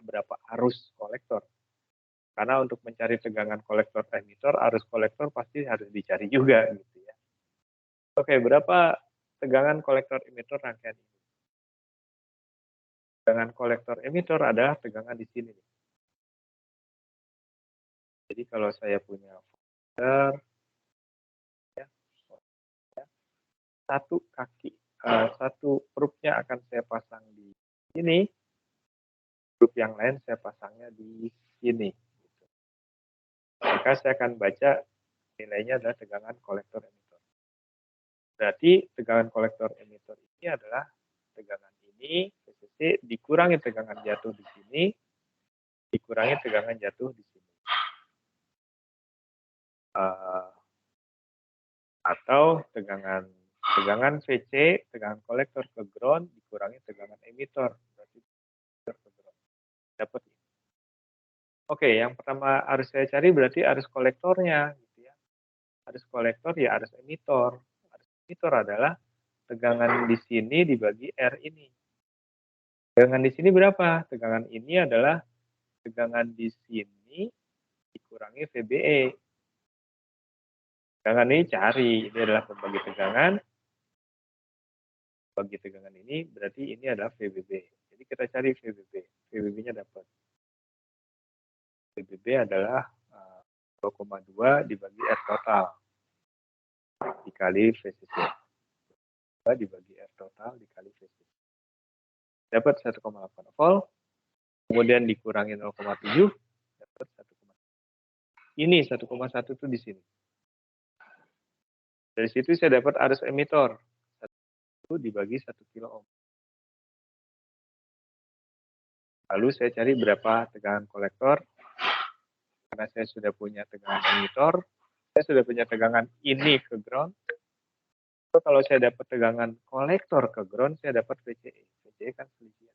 berapa arus kolektor. Karena untuk mencari tegangan kolektor emitor, arus kolektor pasti harus dicari juga gitu ya. Oke, berapa tegangan kolektor emitor rangkaian ini? Tegangan kolektor emitor adalah tegangan di sini. Jadi kalau saya punya folder, ya, satu kaki, satu probe-nya akan saya pasang di sini, probe yang lain saya pasangnya di sini. Gitu. Maka saya akan baca nilainya adalah tegangan kolektor emitor. Berarti tegangan kolektor emitor ini adalah tegangan ini, VCC, dikurangi tegangan jatuh di sini, dikurangi tegangan jatuh di sini. Atau tegangan VC, tegangan kolektor ke ground dikurangi tegangan emitor, berarti ke ground. Dapat. Oke, yang pertama harus saya cari berarti arus kolektornya, gitu ya. Arus kolektor ya arus emitor. Arus emitor adalah tegangan di sini dibagi R ini. Tegangan di sini berapa? Tegangan ini adalah tegangan di sini dikurangi VBE. Tegangan ini cari, ini adalah pembagi tegangan. Bagi tegangan ini berarti ini adalah VBB. Jadi kita cari VBB. VBB-nya dapat. VBB adalah 2,2 dibagi R total dikali VCC. 2 dibagi R total dikali VCC. Dapat 1,8 volt. Kemudian dikurangi 0,7 dapat 1,1. Ini 1,1 itu di sini. Dari situ saya dapat arus emitor. 1 dibagi 1 kilo ohm. Lalu saya cari berapa tegangan kolektor. Karena saya sudah punya tegangan emitor, saya sudah punya tegangan ini ke ground. So, kalau saya dapat tegangan kolektor ke ground, saya dapat VCE. VCE kan selisih.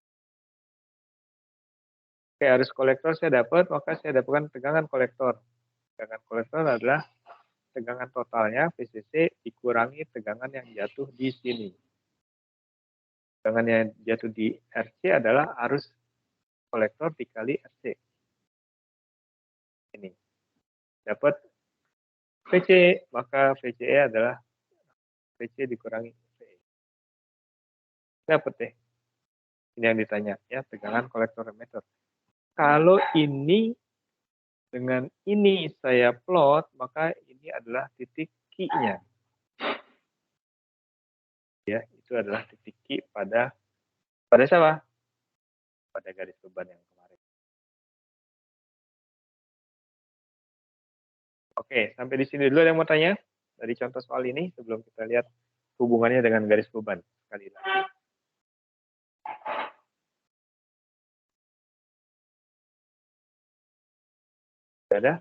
Oke, arus kolektor saya dapat, maka saya dapatkan tegangan kolektor. Tegangan kolektor adalah tegangan totalnya VCC dikurangi tegangan yang jatuh di sini. Tegangan yang jatuh di RC adalah arus kolektor dikali RC. Ini. Dapat VC, maka VCE adalah VC dikurangi VE. Dapat deh. Ini yang ditanya, ya, tegangan kolektor emitor. Kalau ini dengan ini saya plot, maka ini adalah titik Q-nya. Ya, itu adalah titik Q pada siapa? Pada garis beban yang kemarin. Oke, sampai di sini dulu ada yang mau tanya dari contoh soal ini sebelum kita lihat hubungannya dengan garis beban sekali lagi. Sudah ada?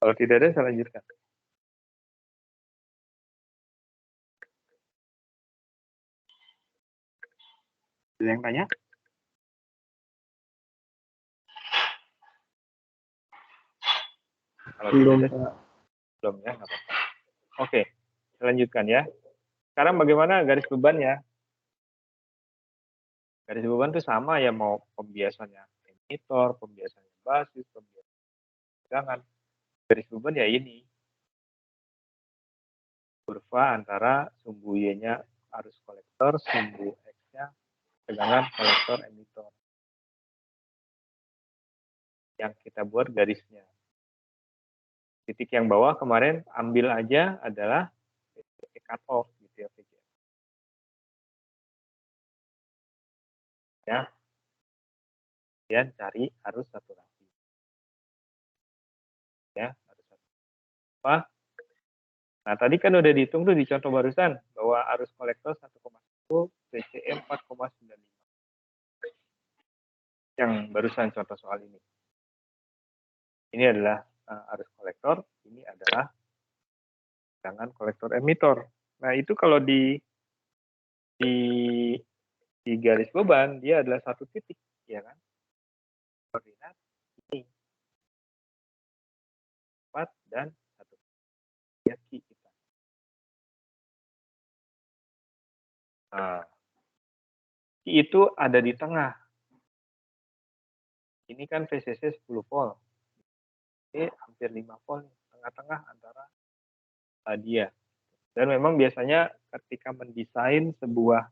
Kalau tidak ada, saya lanjutkan. Ada yang tanya? Kalau Belum, tidak ada, belum ya, nggak apa-apa. Oke, saya lanjutkan ya. Sekarang bagaimana garis bebannya? Garis beban itu sama ya, mau pembiasannya emitor, pembiasannya basis, pembiasan tegangan. Garis beban ya ini. Kurva antara sumbu Y-nya arus kolektor, sumbu X-nya tegangan kolektor emitor. Yang kita buat garisnya. Titik yang bawah kemarin ambil aja adalah cut off gitu ya, ya. Kemudian cari arus saturasi. Ya, arus saturasi. Apa? Nah, tadi kan udah dihitung tuh di contoh barusan bahwa arus kolektor 1,1 VCE 4,95. Yang barusan contoh soal ini. Ini adalah arus kolektor, ini adalah tegangan kolektor emitor. Nah, itu kalau di garis beban dia adalah satu titik, ya kan? Koordinat ini 4 dan 1. Ya, kita. Nah, itu ada di tengah. Ini kan VCC 10 volt. Ini hampir 5 volt, tengah-tengah antara dia. Dan memang biasanya ketika mendesain sebuah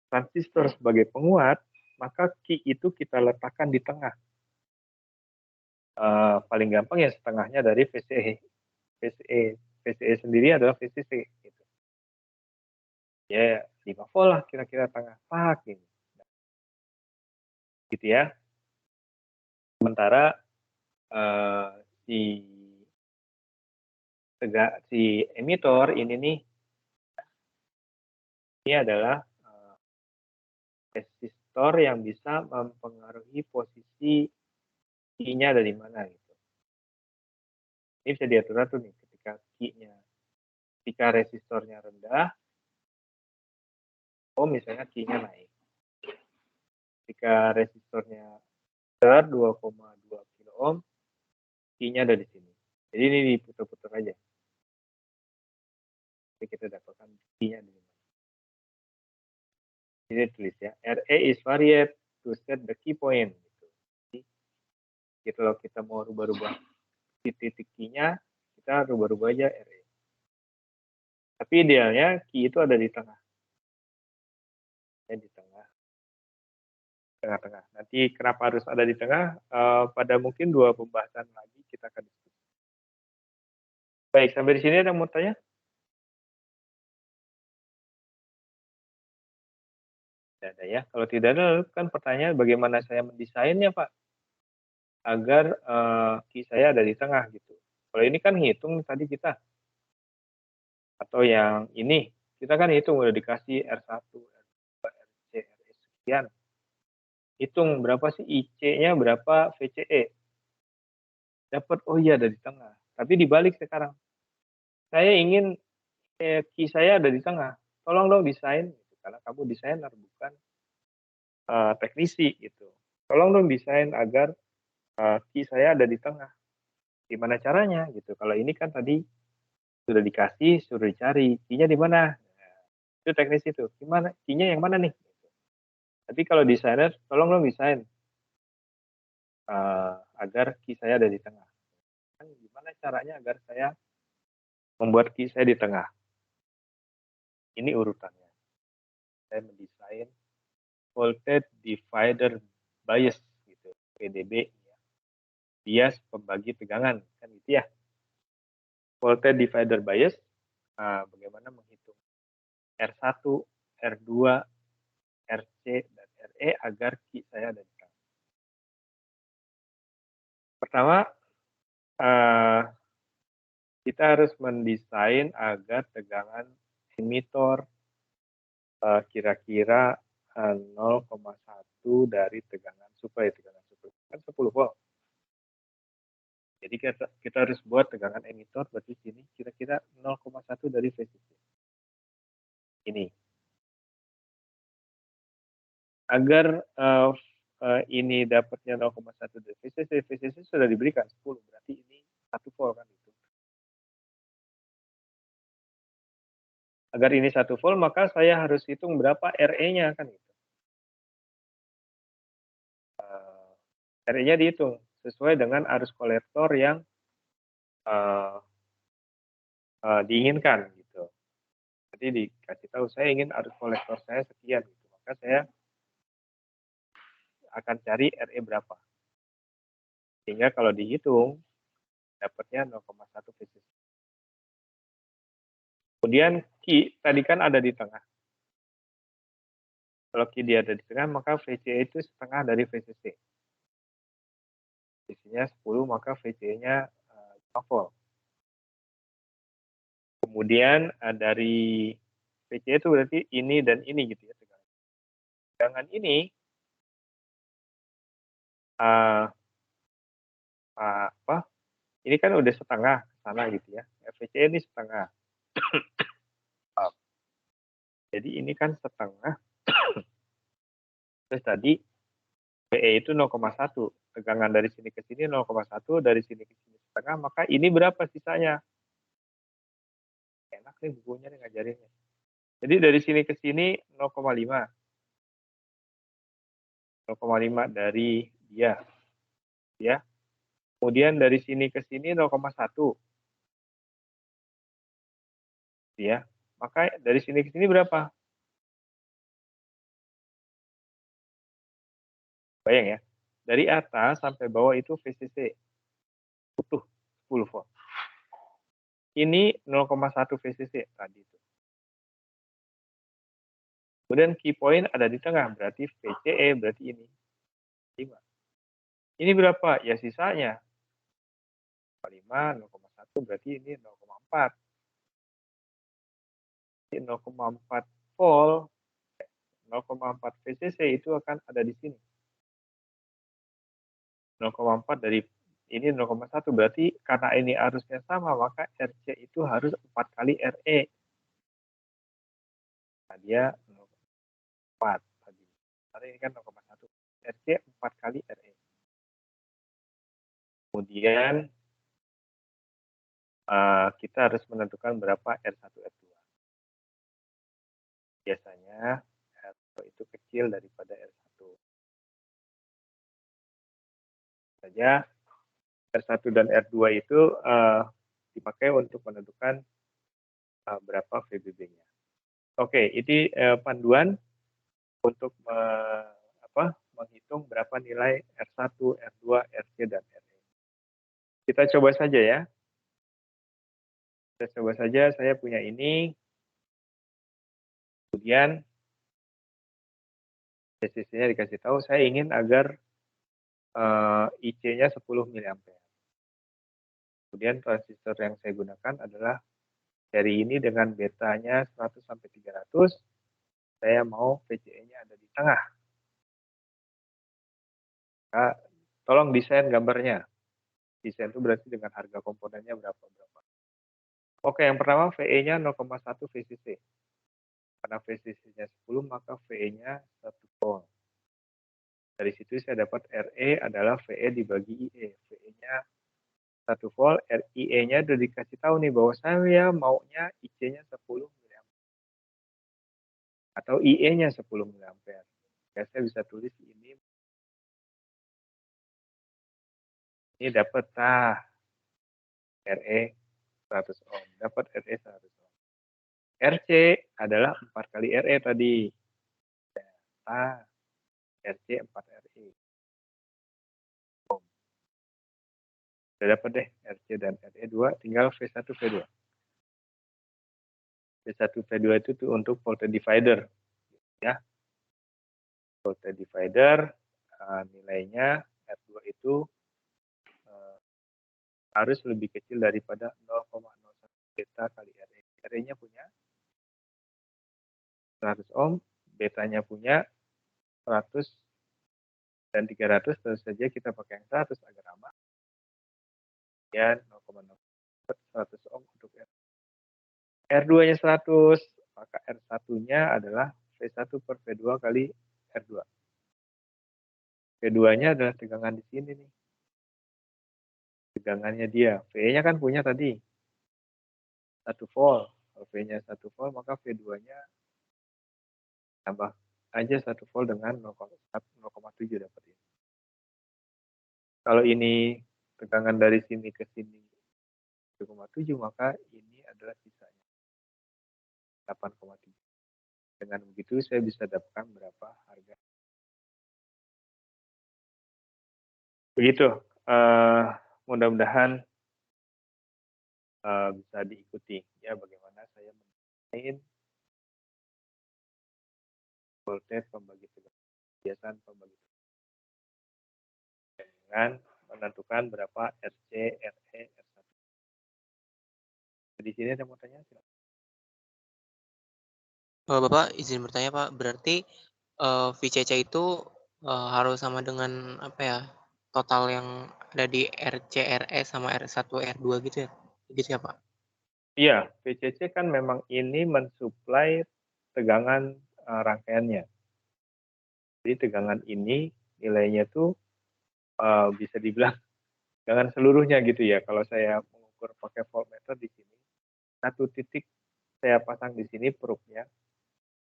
transistor sebagai penguat, maka Q itu kita letakkan di tengah. Paling gampang ya setengahnya dari VCE. VCE sendiri adalah VCC. Gitu. Ya 5 volt lah kira-kira tengah. Pak, ini. Gitu ya. Sementara si emitor ini nih, ini adalah resistor yang bisa mempengaruhi posisi Q-nya dari mana gitu. Ini bisa diatur tuh nih ketika Q-nya, ketika resistornya rendah, misalnya Q-nya naik. Ketika resistornya besar 2,2 kilo ohm, Q-nya ada di sini. Jadi ini diputar-putar aja. Jadi kita dapatkan Q-nya di mana. Ini tulis ya, RE is varied to set the key point. Jadi kalau kita mau rubah-rubah titik Q-nya, kita rubah-rubah aja RE. Tapi idealnya Q itu ada di tengah. Ya, di tengah-tengah. Nanti kenapa harus ada di tengah? Pada mungkin 2 pembahasan lagi kita akan diskusi. Baik, sampai di sini ada yang mau tanya? Tidak ada ya. Kalau tidak ada, kan pertanyaan bagaimana saya mendesainnya, Pak? Agar Q saya ada di tengah gitu. Kalau ini kan hitung tadi kita. Atau yang ini, Kita kan hitung udah dikasih R1, R2, RC, RE sekian. Hitung berapa sih IC-nya, berapa VCE. Dapat, oh iya ada di tengah. Tapi dibalik sekarang. Saya ingin key saya ada di tengah. Tolong dong desain, gitu. Karena kamu desainer bukan teknisi gitu. Tolong dong desain agar key saya ada di tengah. Gimana caranya gitu. Kalau ini kan tadi sudah dikasih, suruh dicari. Key-nya di mana? Nah, itu teknis itu. Gimana? Key-nya yang mana nih? Tapi kalau desainer, tolong dong desain agar key saya ada di tengah. Kan gimana caranya agar saya membuat key saya di tengah? Ini urutannya. Saya mendesain voltage divider bias gitu, PDB, ya. Bias pembagi tegangan, kan gitu ya. Voltage divider bias, bagaimana menghitung R1, R2, RC, dan RE agar key saya ada di tengah. Pertama, kita harus mendesain agar tegangan emitor kira-kira 0,1 dari tegangan supply. Tegangan supply kan 10 volt. Jadi kita harus buat tegangan emitor berarti sini kira-kira 0,1 dari VCC. Ini. Agar ini dapatnya 0,1 dari VCC, VCC sudah diberikan 10, berarti ini 1 volt kan itu. Agar ini 1 volt, maka saya harus hitung berapa RE-nya kan itu. RE-nya dihitung sesuai dengan arus kolektor yang diinginkan gitu. Jadi dikasih tahu saya ingin arus kolektor saya sekian gitu. Maka saya akan cari RE berapa. Sehingga kalau dihitung dapatnya 0,1 VCC. Kemudian Q tadi kan ada di tengah. Kalau Q dia ada di tengah, maka VCE itu setengah dari VCC. VCC-nya 10, maka VCE-nya 5 volt. Kemudian dari VCE itu berarti ini dan ini gitu ya. Tegangan ini ini kan udah setengah sana gitu ya. VCE ini setengah. Jadi ini kan setengah. Terus tadi PE itu 0,1. Tegangan dari sini ke sini 0,1, dari sini ke sini setengah, maka ini berapa sisanya? Enak nih bukunya nih ngajarinnya. Jadi dari sini ke sini 0,5. 0,5 dari dia. Ya. Kemudian dari sini ke sini 0,1. Ya. Maka dari sini ke sini berapa? Bayang ya. Dari atas sampai bawah itu VCC. Utuh 10 volt. Ini 0,1 VCC tadi itu. Kemudian key point ada di tengah, berarti VCE, berarti ini. 5. Ini berapa? Ya sisanya. 0,5, 0,1, berarti ini 0,4. 0,4 volt, 0,4 VCC itu akan ada di sini. 0,4 dari ini 0,1, berarti karena ini arusnya sama, maka RC itu harus 4 kali RE. Nah, dia 0,4 tadi. Karena ini kan 0,1. RC 4 kali RE. Kemudian kita harus menentukan berapa R1, R2. Biasanya R2 itu kecil daripada R1. Saja R1 dan R2 itu dipakai untuk menentukan berapa VBB-nya. Oke, ini panduan untuk menghitung berapa nilai R1, R2, RC, dan RE. Kita coba saja ya. Kita coba saja, saya punya ini. Kemudian CC-nya dikasih tahu, saya ingin agar IC-nya 10 mA. Kemudian transistor yang saya gunakan adalah seri ini dengan betanya 100 sampai 300, saya mau VCE-nya ada di tengah. Nah, tolong desain gambarnya. Desain itu berarti dengan harga komponennya berapa. Oke, yang pertama VE-nya 0,1 VCC. Karena VCC-nya 10, maka VE-nya 1 volt. Dari situ saya dapat RE adalah VE dibagi IE. VE-nya 1 volt, IE-nya udah dikasih tahu nih bahwa saya maunya IC-nya 10 mA. Atau IE-nya 10 mA. Ya, saya bisa tulis ini dapat RE 100 ohm. Dapat RE 100 ohm. RC adalah 4 kali RE tadi. Data RC 4 RE. Sudah dapat deh RC dan RE2, tinggal V1, V2. V1, V2 itu tuh untuk voltage divider. Ya. Voltage divider, nilainya R2 itu harus lebih kecil daripada 0,01 beta kali RE. RE-nya punya 100 ohm, betanya punya 100 dan 300, tentu saja kita pakai yang 100 agar aman. Dan 0,01 100 ohm untuk R2-nya 100, maka R1-nya adalah V1 per V2 kali R2. V2-nya adalah tegangan di sini nih. Tegangannya dia. V-nya kan punya tadi 1 volt. Kalau V-nya 1 volt, maka V2-nya tambah aja 1 volt dengan 0,7 dapat ini. Kalau ini tegangan dari sini ke sini 1,7, maka ini adalah sisanya 8,7. Dengan begitu saya bisa dapatkan berapa harga. Begitu. Mudah-mudahan bisa diikuti ya bagaimana saya mendesain voltage pembagi tegangan, kebiasaan pembagi tegangan dengan menentukan berapa RC, RE, R1. Di sini ada mau tanya? Bapak izin bertanya Pak, berarti VCC itu harus sama dengan apa ya, total yang ada di RC, RE sama R1, R2 gitu ya? Gitu ya Pak? Iya, VCC kan memang ini mensuplai tegangan rangkaiannya. Jadi tegangan ini nilainya tuh bisa dibilang tegangan seluruhnya gitu ya. Kalau saya mengukur pakai voltmeter di sini, satu titik saya pasang di sini perutnya,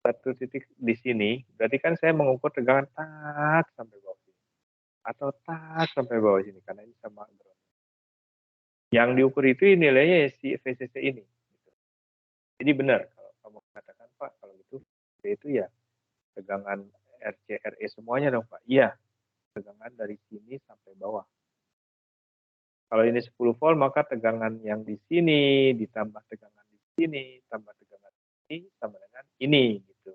satu titik di sini, berarti kan saya mengukur tegangan tak sampai bawah sini. Atau tak sampai bawah sini, karena ini sama ground. Yang diukur itu nilainya si VCC ini. Jadi benar, kalau kamu katakan Pak, kalau itu ya tegangan RC, RE semuanya dong Pak. Iya, tegangan dari sini sampai bawah. Kalau ini 10 volt, maka tegangan yang di sini ditambah tegangan di sini, tambah tegangan ini, sama dengan ini, gitu.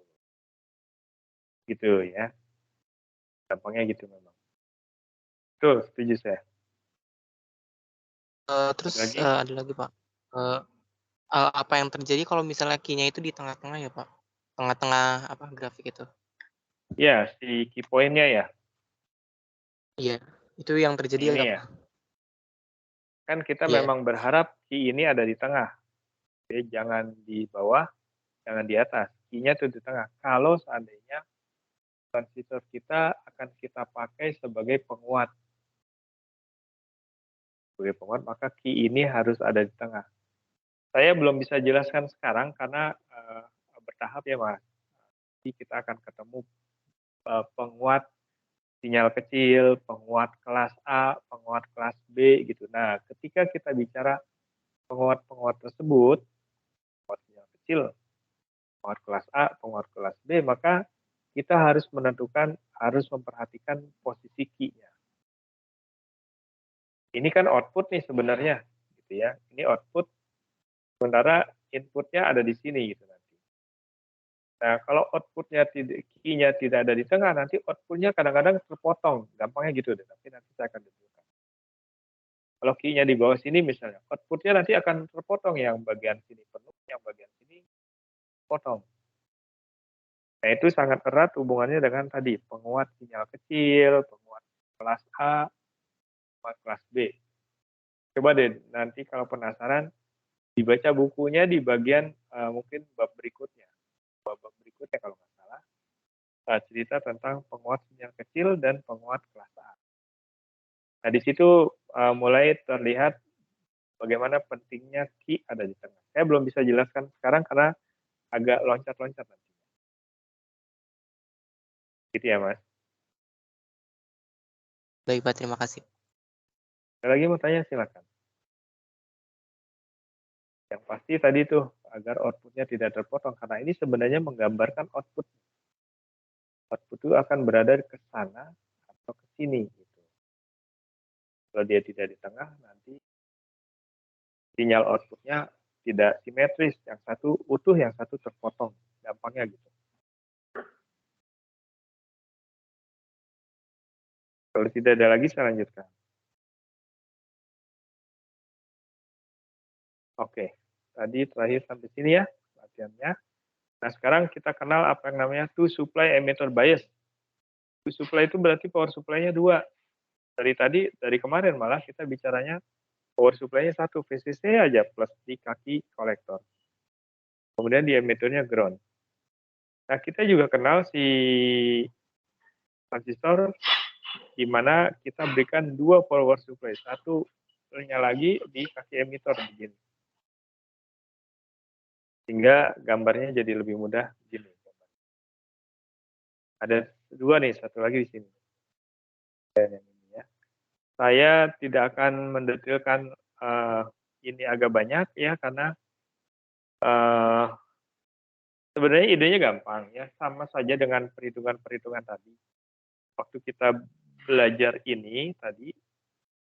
Gitu ya. Gampangnya gitu memang. Betul, setuju saya. Terus Ada lagi? ada lagi Pak. Apa yang terjadi kalau misalnya key-nya itu di tengah-tengah ya Pak? Tengah-tengah apa grafik itu? Ya, si key point-nya ya. Iya, itu yang terjadi Ini apa? ya. Kan kita Iya. memang berharap key ini ada di tengah. Jadi jangan di bawah, jangan di atas. Key-nya itu di tengah. Kalau seandainya transistor kita akan kita pakai sebagai penguat. Sebagai penguat, maka key ini harus ada di tengah. Saya belum bisa jelaskan sekarang karena bertahap ya Mas. Jadi kita akan ketemu penguat sinyal kecil, penguat kelas A, penguat kelas B gitu. Nah, ketika kita bicara penguat-penguat tersebut, penguat sinyal kecil, penguat kelas A, penguat kelas B, maka kita harus menentukan, harus memperhatikan posisi key-nya. Ini kan output nih sebenarnya, gitu ya. Ini output, sementara inputnya ada di sini gitu nanti. Nah, kalau outputnya key-nya tidak ada di tengah, nanti outputnya kadang-kadang terpotong. Gampangnya gitu deh. Nanti saya akan tunjukkan. Kalau key-nya di bawah sini misalnya, output-nya nanti akan terpotong, yang bagian sini penuh, yang bagian sini potong. Nah, itu sangat erat hubungannya dengan tadi, penguat sinyal kecil, penguat kelas A, penguat kelas B. Coba deh nanti kalau penasaran, dibaca bukunya di bagian mungkin bab berikutnya. Bab berikutnya kalau nggak salah, cerita tentang penguat sinyal kecil dan penguat kelas A. Nah, di situ mulai terlihat bagaimana pentingnya key ada di tengah. Saya belum bisa jelaskan sekarang karena agak loncat-loncat nanti. Gitu ya, Mas. Baik, Pak. Terima kasih. Ada lagi mau tanya, silakan. Yang pasti tadi tuh, agar output-nya tidak terpotong. Karena ini sebenarnya menggambarkan output. Output itu akan berada ke sana atau ke sini. Gitu. Kalau dia tidak di tengah, nanti sinyal output-nya tidak simetris. Yang satu utuh, yang satu terpotong. Gampangnya gitu. Kalau tidak ada lagi, saya lanjutkan. Oke, tadi terakhir sampai sini ya latihannya. Nah, sekarang kita kenal apa yang namanya two supply emitter bias. Two supply itu berarti power supply-nya 2. Dari kemarin malah kita bicaranya power supply-nya 1, VCC aja plus di kaki kolektor. Kemudian di emitternya ground. Nah, kita juga kenal si transistor di mana kita berikan 2 power supply. Satunya lagi di kaki emitter begini. Sehingga gambarnya jadi lebih mudah begini. Ada 2 nih, satu lagi di sini. Dan yang ini ya. Saya tidak akan mendetailkan ini agak banyak ya karena sebenarnya idenya gampang ya, sama saja dengan perhitungan-perhitungan tadi. Waktu kita belajar ini tadi,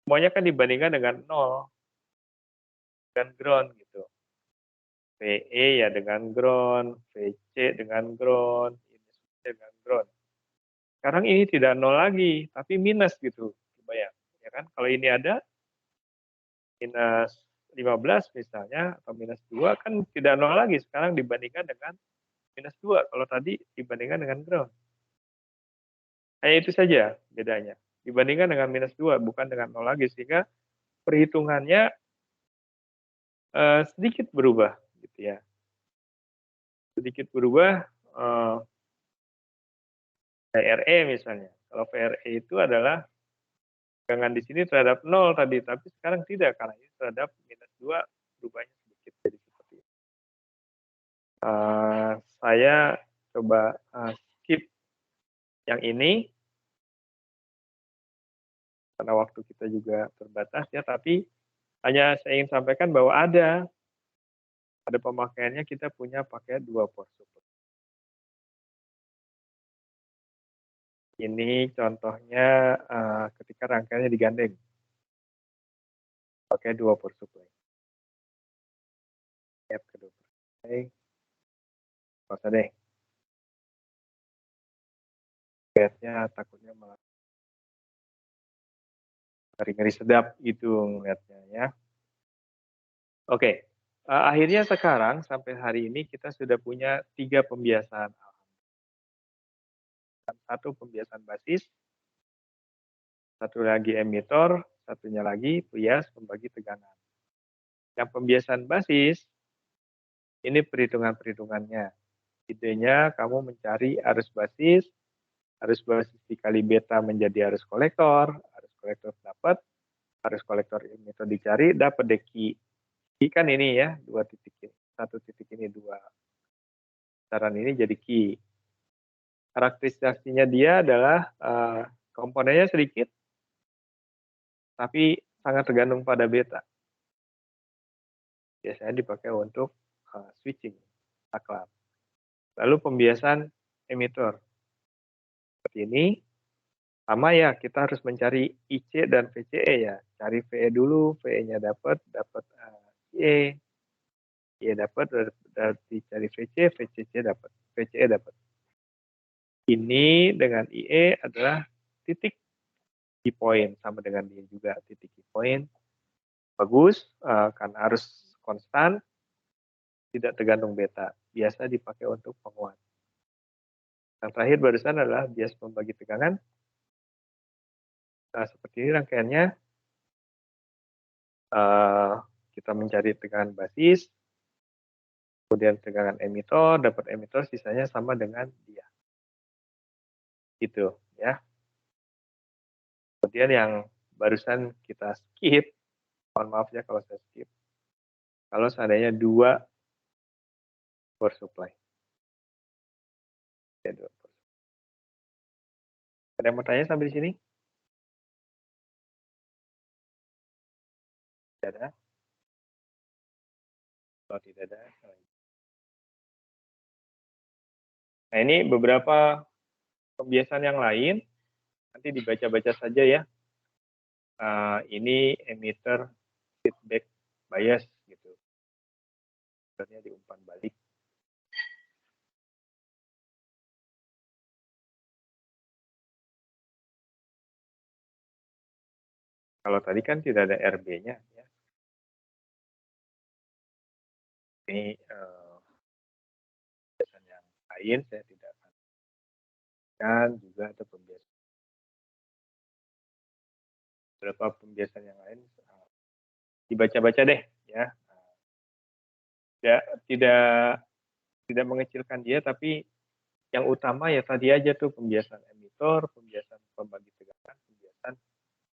semuanya kan dibandingkan dengan 0, dengan ground gitu. VE ya dengan ground, VC dengan ground, ini dengan ground. Sekarang ini tidak 0 lagi, tapi minus gitu. Kebayang, ya kan? Kalau ini ada minus 15 misalnya, atau minus 2 kan tidak 0 lagi sekarang dibandingkan dengan minus 2. Kalau tadi dibandingkan dengan ground. Hanya itu saja bedanya. Dibandingkan dengan minus 2, bukan dengan 0 lagi. Sehingga perhitungannya sedikit berubah. Gitu ya. Sedikit berubah. VRE misalnya. Kalau VRE itu adalah tegangan di sini terhadap 0 tadi. Tapi sekarang tidak. Karena ini terhadap minus 2 berubahnya sedikit. Jadi seperti itu. Saya coba skip yang ini. Karena waktu kita juga terbatas ya, tapi hanya saya ingin sampaikan bahwa ada pemakaiannya kita punya pakai 2 power supply. Ini contohnya ketika rangkaiannya digandeng. Pakai 2 power supply. Add ke 2 power supply. Nggak usah deh. Lihatnya takutnya malah ngeri-ngeri sedap gitu ngeliatnya ya. Oke. Akhirnya sekarang sampai hari ini kita sudah punya 3 pembiasaan. Satu pembiasaan basis, satu lagi emitter, satunya lagi bias pembagi tegangan. Yang pembiasaan basis, ini perhitungan-perhitungannya. Idenya kamu mencari arus basis dikali beta menjadi arus kolektor dapat, arus kolektor emitter dicari, dapat deh key. Key kan ini ya, 2 titik ini. 1 titik ini 2. Saran ini jadi key. Karakteristiknya dia adalah komponennya sedikit, tapi sangat tergantung pada beta. Biasanya dipakai untuk switching, saklar. Lalu pembiasaan emitter. Seperti ini, sama ya, kita harus mencari IC dan VCE ya. Cari VE dulu, VE-nya dapat IE. IE dapat, berarti cari VC, VCE dapat. Ini dengan IE adalah titik key point, sama dengan ini juga titik key point. Bagus, karena arus konstan, tidak tergantung beta. Biasa dipakai untuk penguat. Yang terakhir barusan adalah bias pembagi tegangan. Nah, seperti ini rangkaiannya. Kita mencari tegangan basis, kemudian tegangan emitor, dapat emitor, sisanya sama dengan dia. Gitu ya. Kemudian yang barusan kita skip, mohon maaf ya kalau saya skip. Kalau seandainya 2 power supply. Ya, 2 power supply. Ada yang mau tanya sampai di sini? Tidak ada? Kalau tidak ada. Nah, ini beberapa pembiasaan yang lain. Nanti dibaca-baca saja ya. Ini emitter feedback bias gitu. Sebenarnya diumpan balik. Kalau tadi kan tidak ada RB-nya ya. Ini pembiasaan yang lain saya tidak akan. Dan juga ada pembiasaan. Beberapa pembiasaan yang lain dibaca-baca deh ya. Tidak mengecilkan dia, tapi yang utama ya tadi aja tuh pembiasaan emitor, pembiasaan pembagi tegangan, pembiasaan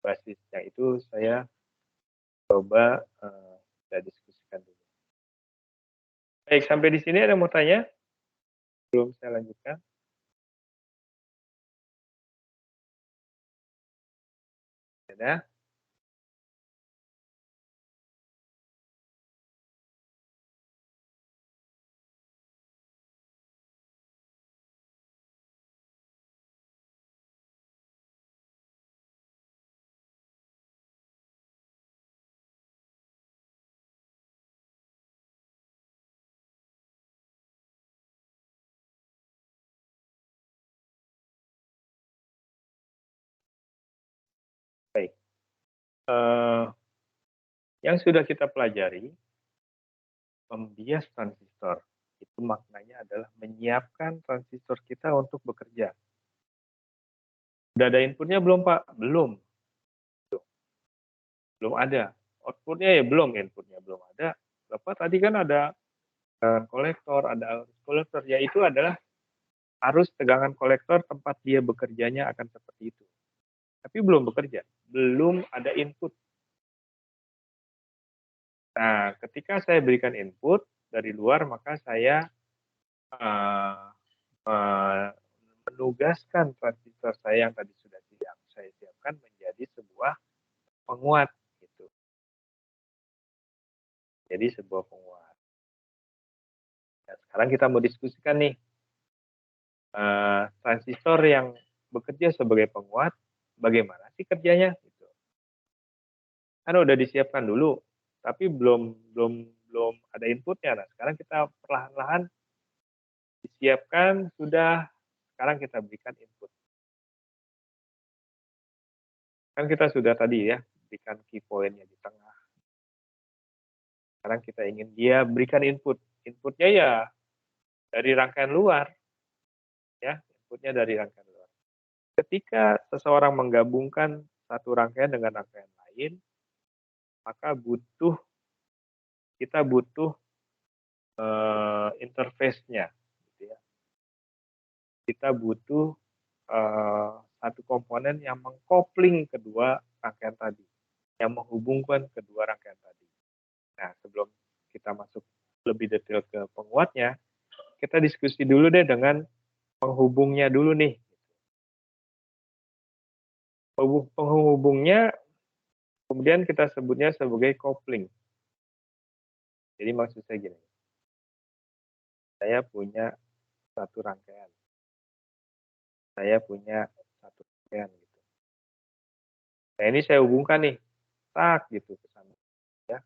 basis. Yang itu saya coba kita diskusikan dulu. Baik, sampai di sini ada yang mau tanya? Belum saya lanjutkan. Ada? Baik. Yang sudah kita pelajari, membias transistor. Itu maknanya adalah menyiapkan transistor kita untuk bekerja. Sudah ada inputnya belum, Pak? Belum. Belum ada. Outputnya ya belum, inputnya belum ada. Bapak tadi kan ada kolektor, ada arus kolektor. Yaitu adalah arus tegangan kolektor tempat dia bekerjanya akan seperti itu. Tapi belum bekerja. Belum ada input. Nah, ketika saya berikan input dari luar, maka saya menugaskan transistor saya yang tadi sudah saya siapkan menjadi sebuah penguat. Gitu. Jadi sebuah penguat. Nah, sekarang kita mau diskusikan nih, transistor yang bekerja sebagai penguat, bagaimana sih kerjanya? Gitu. Kan udah disiapkan dulu, tapi belum ada inputnya. Nah, sekarang kita perlahan-lahan disiapkan, sudah, sekarang kita berikan input. Kan kita sudah tadi ya, berikan key point-nya di tengah. Sekarang kita ingin dia berikan input. Inputnya ya dari rangkaian luar. Ya, inputnya dari rangkaian luar. Ketika seseorang menggabungkan satu rangkaian dengan rangkaian lain, maka kita butuh interface-nya. Gitu ya. Kita butuh satu komponen yang mengkopling kedua rangkaian tadi, yang menghubungkan kedua rangkaian tadi. Nah, sebelum kita masuk lebih detail ke penguatnya, kita diskusi dulu deh dengan penghubungnya dulu nih. Penghubungnya kemudian kita sebutnya sebagai kopling. Jadi maksud saya gini, saya punya satu rangkaian, saya punya satu rangkaian gitu. Nah ini saya hubungkan nih, tak gitu ke sana, ya.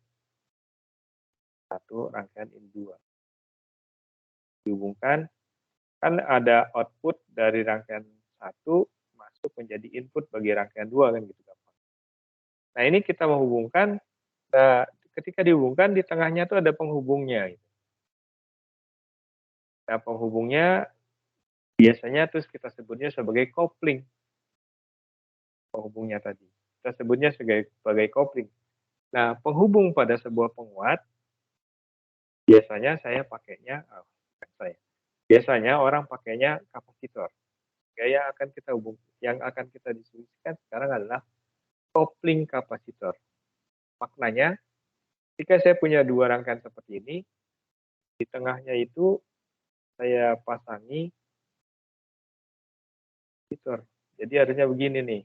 Satu rangkaian ini dua, dihubungkan, kan ada output dari rangkaian satu masuk menjadi input bagi rangkaian dua kan gitu gampang. Nah ini kita menghubungkan Nah, ketika dihubungkan di tengahnya tuh ada penghubungnya. Gitu. Nah, penghubungnya biasanya terus kita sebutnya sebagai kopling. Penghubungnya tadi. Kita sebutnya sebagai kopling. Nah, penghubung pada sebuah penguat, biasanya saya pakainya, biasanya orang pakainya kapasitor. Yang akan kita diskusikan sekarang adalah kopling kapasitor. Maknanya, jika saya punya dua rangkaian seperti ini, di tengahnya itu saya pasangi kapasitor. Jadi harusnya begini nih.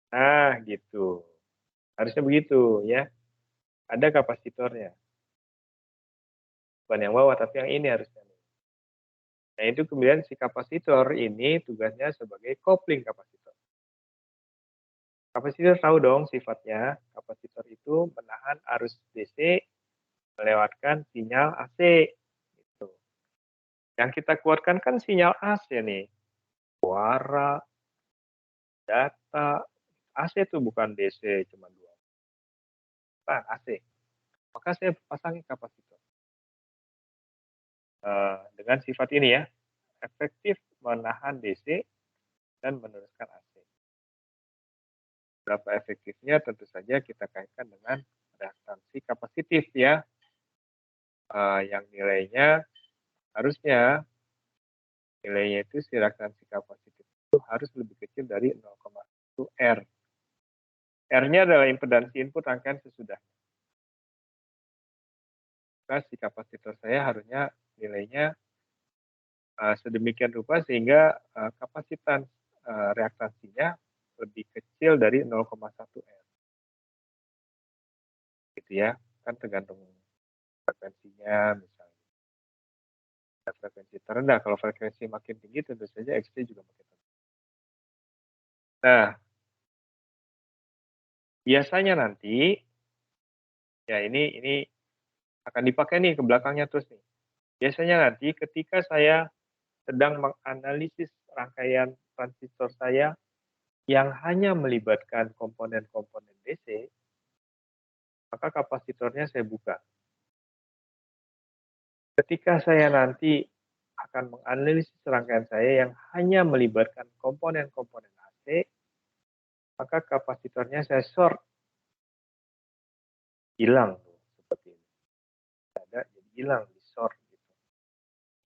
Nah, gitu. Harusnya begitu ya. Ada kapasitornya. Bukan yang bawah, tapi yang ini harusnya. Nah, itu kemudian si kapasitor ini tugasnya sebagai kopling kapasitor. Kapasitor tahu dong sifatnya. Kapasitor itu menahan arus DC melewatkan sinyal AC. Gitu. Yang kita keluarkan kan sinyal AC nih. Suara, data. AC itu bukan DC cuma 2. Bukan AC. Maka saya pasangi kapasitor. Dengan sifat ini ya. Efektif menahan DC dan meneruskan AC. Berapa efektifnya tentu saja kita kaitkan dengan reaktansi kapasitif ya. Yang nilainya harusnya nilainya itu si reaktansi kapasitif itu harus lebih kecil dari 0,1 R. R-nya adalah impedansi input rangkaian sesudah. Maka si kapasitor saya harusnya nilainya sedemikian rupa sehingga kapasitas reaktansinya lebih kecil dari 0,1 R. Gitu ya, kan tergantung frekuensinya misalnya. Frekuensi terendah, kalau frekuensi makin tinggi tentu saja XT juga makin tinggi. Nah, biasanya nanti ya ini akan dipakai nih ke belakangnya terus nih. Biasanya nanti ketika saya sedang menganalisis rangkaian transistor saya yang hanya melibatkan komponen-komponen DC, maka kapasitornya saya buka. Ketika saya nanti akan menganalisis rangkaian saya yang hanya melibatkan komponen-komponen AC, maka kapasitornya saya short. Hilang tuh, seperti ini. Ada, jadi hilang, di short. Gitu.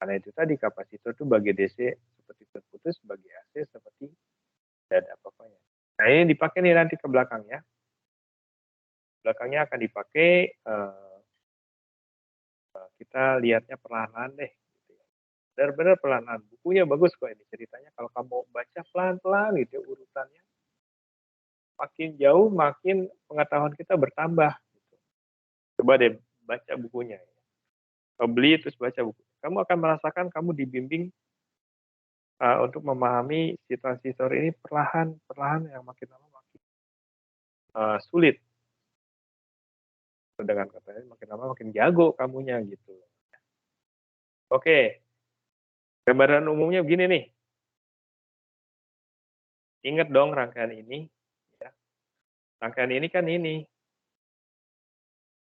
Karena itu tadi kapasitor itu bagi DC seperti terputus, bagi AC seperti tidak ada apa-apanya. Nah ini dipakai nih nanti ke belakangnya. Belakangnya akan dipakai, kita lihatnya perlahan-lahan deh. Benar-benar pelan-pelan. Bukunya bagus kok ini ceritanya. Kalau kamu baca pelan-pelan gitu urutannya, makin jauh makin pengetahuan kita bertambah. Gitu. Coba deh baca bukunya. Beli terus baca buku. Kamu akan merasakan kamu dibimbing untuk memahami si transistor ini perlahan yang makin lama makin sulit. Dengan katanya makin lama makin jago kamunya gitu. Oke. Gambaran umumnya begini nih. Ingat dong rangkaian ini. Ya. Rangkaian ini kan ini.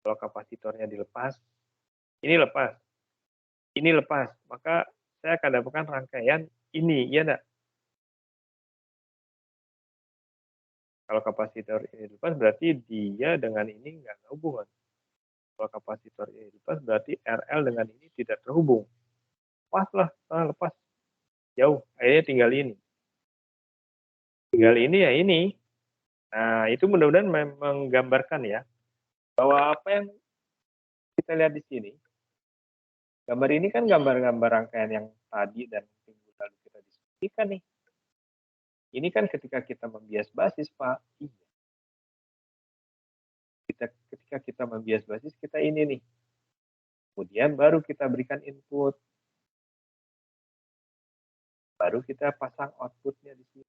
Kalau kapasitornya dilepas, ini lepas. Ini lepas. Maka saya akan dapatkan rangkaian ini. Iya enggak? Kalau kapasitor ini lepas berarti dia dengan ini enggak ada hubungan. Kalau kapasitor ini lepas berarti RL dengan ini tidak terhubung. Pas lah, lepas. Jauh. Akhirnya tinggal ini. Tinggal ini ya ini. Nah, itu mudah-mudahan menggambarkan ya bahwa apa yang kita lihat di sini, gambar ini kan gambar-gambar rangkaian yang tadi dan minggu lalu kita diskusikan nih. Ini kan ketika kita membias basis, Pak. Iya. Ketika kita membias basis, kita ini nih. Kemudian baru kita berikan input. Baru kita pasang outputnya di sini.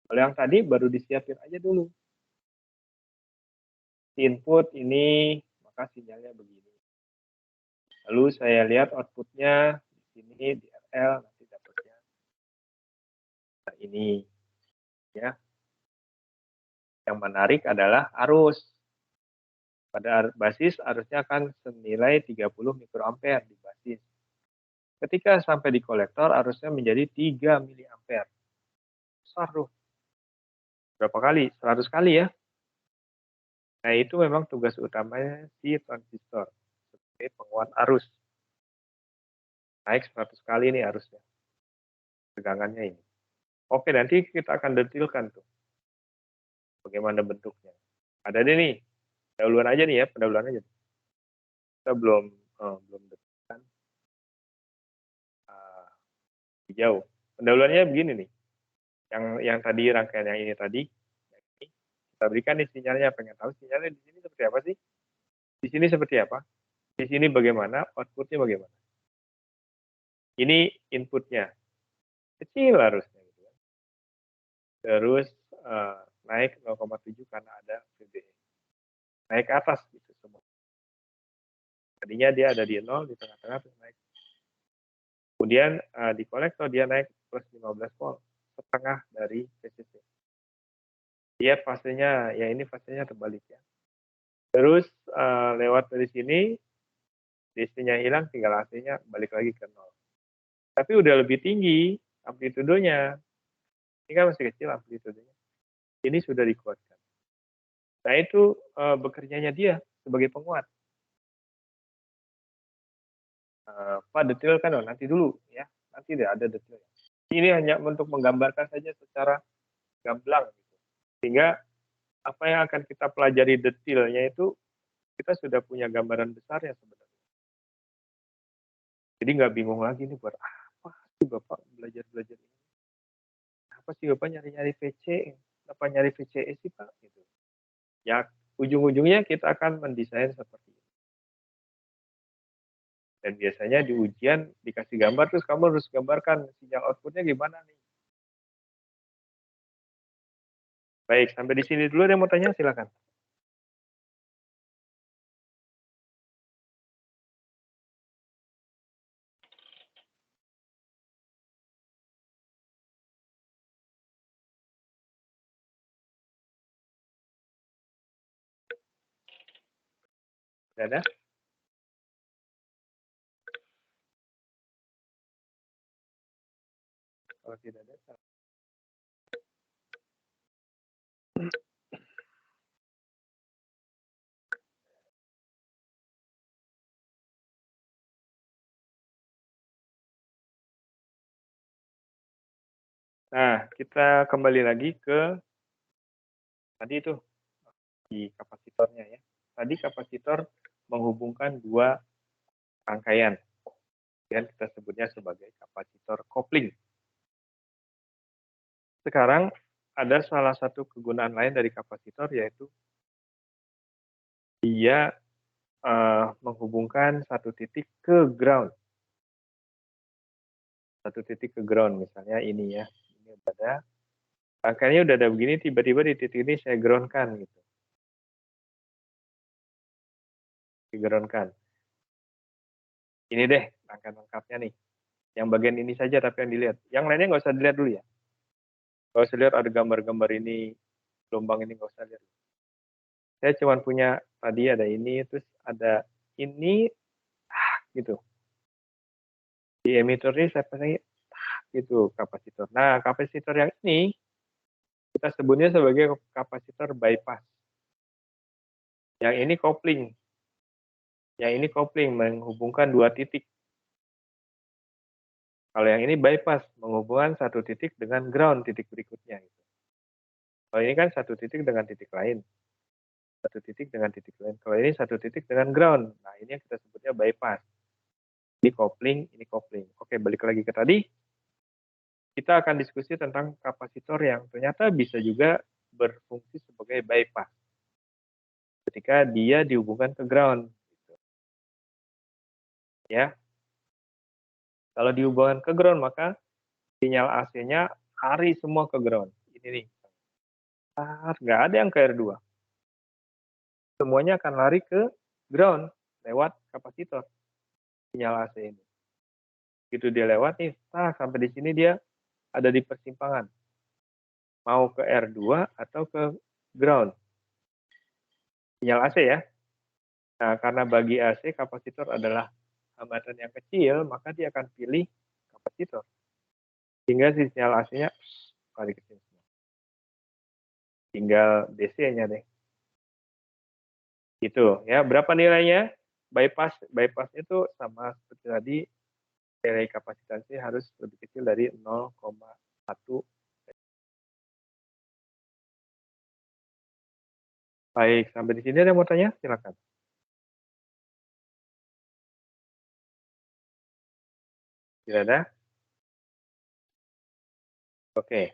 Kalau yang tadi baru disiapin aja dulu. Input ini, maka sinyalnya begini. Lalu saya lihat outputnya di sini, di RL, nanti dapatnya nah ini. Ya. Yang menarik adalah arus. Pada basis arusnya akan senilai 30 mikroampere di basis. Ketika sampai di kolektor arusnya menjadi 3 miliampere. Besar tuh. Berapa kali? 100 kali ya. Nah, itu memang tugas utamanya si transistor sebagai penguat arus. Naik 100 kali nih arusnya. Tegangannya ini. Oke, nanti kita akan detailkan tuh. Bagaimana bentuknya. Ada deh nih. Pendahuluan aja nih ya, pendahuluan aja. Kita belum detailkan jauh. Pendahuluannya begini nih. Yang tadi rangkaian yang ini tadi, kita berikan nih sinyalnya. Pengen tahu sinyalnya di sini seperti apa sih? Di sini seperti apa? Di sini bagaimana? Outputnya bagaimana? Ini inputnya. Kecil harusnya. Gitu kan. Terus naik 0,7 karena ada VBE. Naik ke atas gitu semua. Tadinya dia ada di 0, di tengah-tengah terus naik. Kemudian di kolektor dia naik plus 15 volt, setengah dari VCC. Dia fasenya, ya ini fasenya terbalik ya. Terus lewat dari sini, DC-nya hilang, tinggal AC-nya balik lagi ke 0. Tapi udah lebih tinggi amplitudenya. Ini kan masih kecil amplitudenya. Ini sudah dikuatkan. Nah itu bekerjanya dia sebagai penguat. Pak detail kan, nanti dulu ya. Nanti deh ada detailnya. Ini hanya untuk menggambarkan saja secara gamblang. Gitu. Sehingga apa yang akan kita pelajari detailnya itu kita sudah punya gambaran besarnya sebenarnya. Jadi nggak bingung lagi nih buat apa sih Bapak belajar ini? Apa sih Bapak nyari-nyari VC? Apa nyari VCE sih Pak? Gitu. Ya ujung-ujungnya kita akan mendesain seperti itu. Dan biasanya di ujian dikasih gambar terus kamu harus gambarkan sinyal outputnya gimana nih. Baik, sampai di sini dulu. Ada yang mau tanya silakan. Ada? Kalau tidak ada, nah, kita kembali lagi ke tadi itu di kapasitornya ya. Tadi kapasitor menghubungkan dua rangkaian dan kita sebutnya sebagai kapasitor kopling. Sekarang ada salah satu kegunaan lain dari kapasitor yaitu dia menghubungkan satu titik ke ground. Satu titik ke ground misalnya ini ya. Ini udah ada. Rangkaiannya udah ada begini, tiba-tiba di titik ini saya groundkan gitu. Di-groundkan. Ini deh rangkaian lengkapnya nih. Yang bagian ini saja tapi yang dilihat. Yang lainnya nggak usah dilihat dulu ya. Nggak usah lihat ada gambar-gambar ini, gelombang ini nggak usah lihat. Saya cuma punya tadi ada ini, terus ada ini, gitu. Di emitter ini saya pasang gitu kapasitor. Nah kapasitor yang ini kita sebutnya sebagai kapasitor bypass. Yang ini kopling. Yang ini kopling menghubungkan dua titik. Kalau yang ini bypass menghubungkan satu titik dengan ground titik berikutnya. Kalau ini kan satu titik dengan titik lain. Satu titik dengan titik lain. Kalau ini satu titik dengan ground. Nah ini yang kita sebutnya bypass. Ini kopling, ini kopling. Oke, balik lagi ke tadi. Kita akan diskusi tentang kapasitor yang ternyata bisa juga berfungsi sebagai bypass. Ketika dia dihubungkan ke ground. Ya. Kalau dihubungkan ke ground, maka sinyal AC-nya lari semua ke ground. Ini nih. Nggak ada yang ke R2. Semuanya akan lari ke ground lewat kapasitor sinyal AC ini. Begitu dia lewat nih, sampai di sini dia ada di persimpangan. mau ke R2 atau ke ground. Sinyal AC ya. Nah, karena bagi AC kapasitor adalah hambatan yang kecil, maka dia akan pilih kapasitor. Sehingga sinyal AC-nya kali kecil. Tinggal DC-nya deh. Gitu ya. Berapa nilainya? Bypass itu sama seperti tadi, nilai kapasitasnya harus lebih kecil dari 0,1. Baik, sampai di sini ada yang mau tanya? Silakan. Tidak ada? Oke.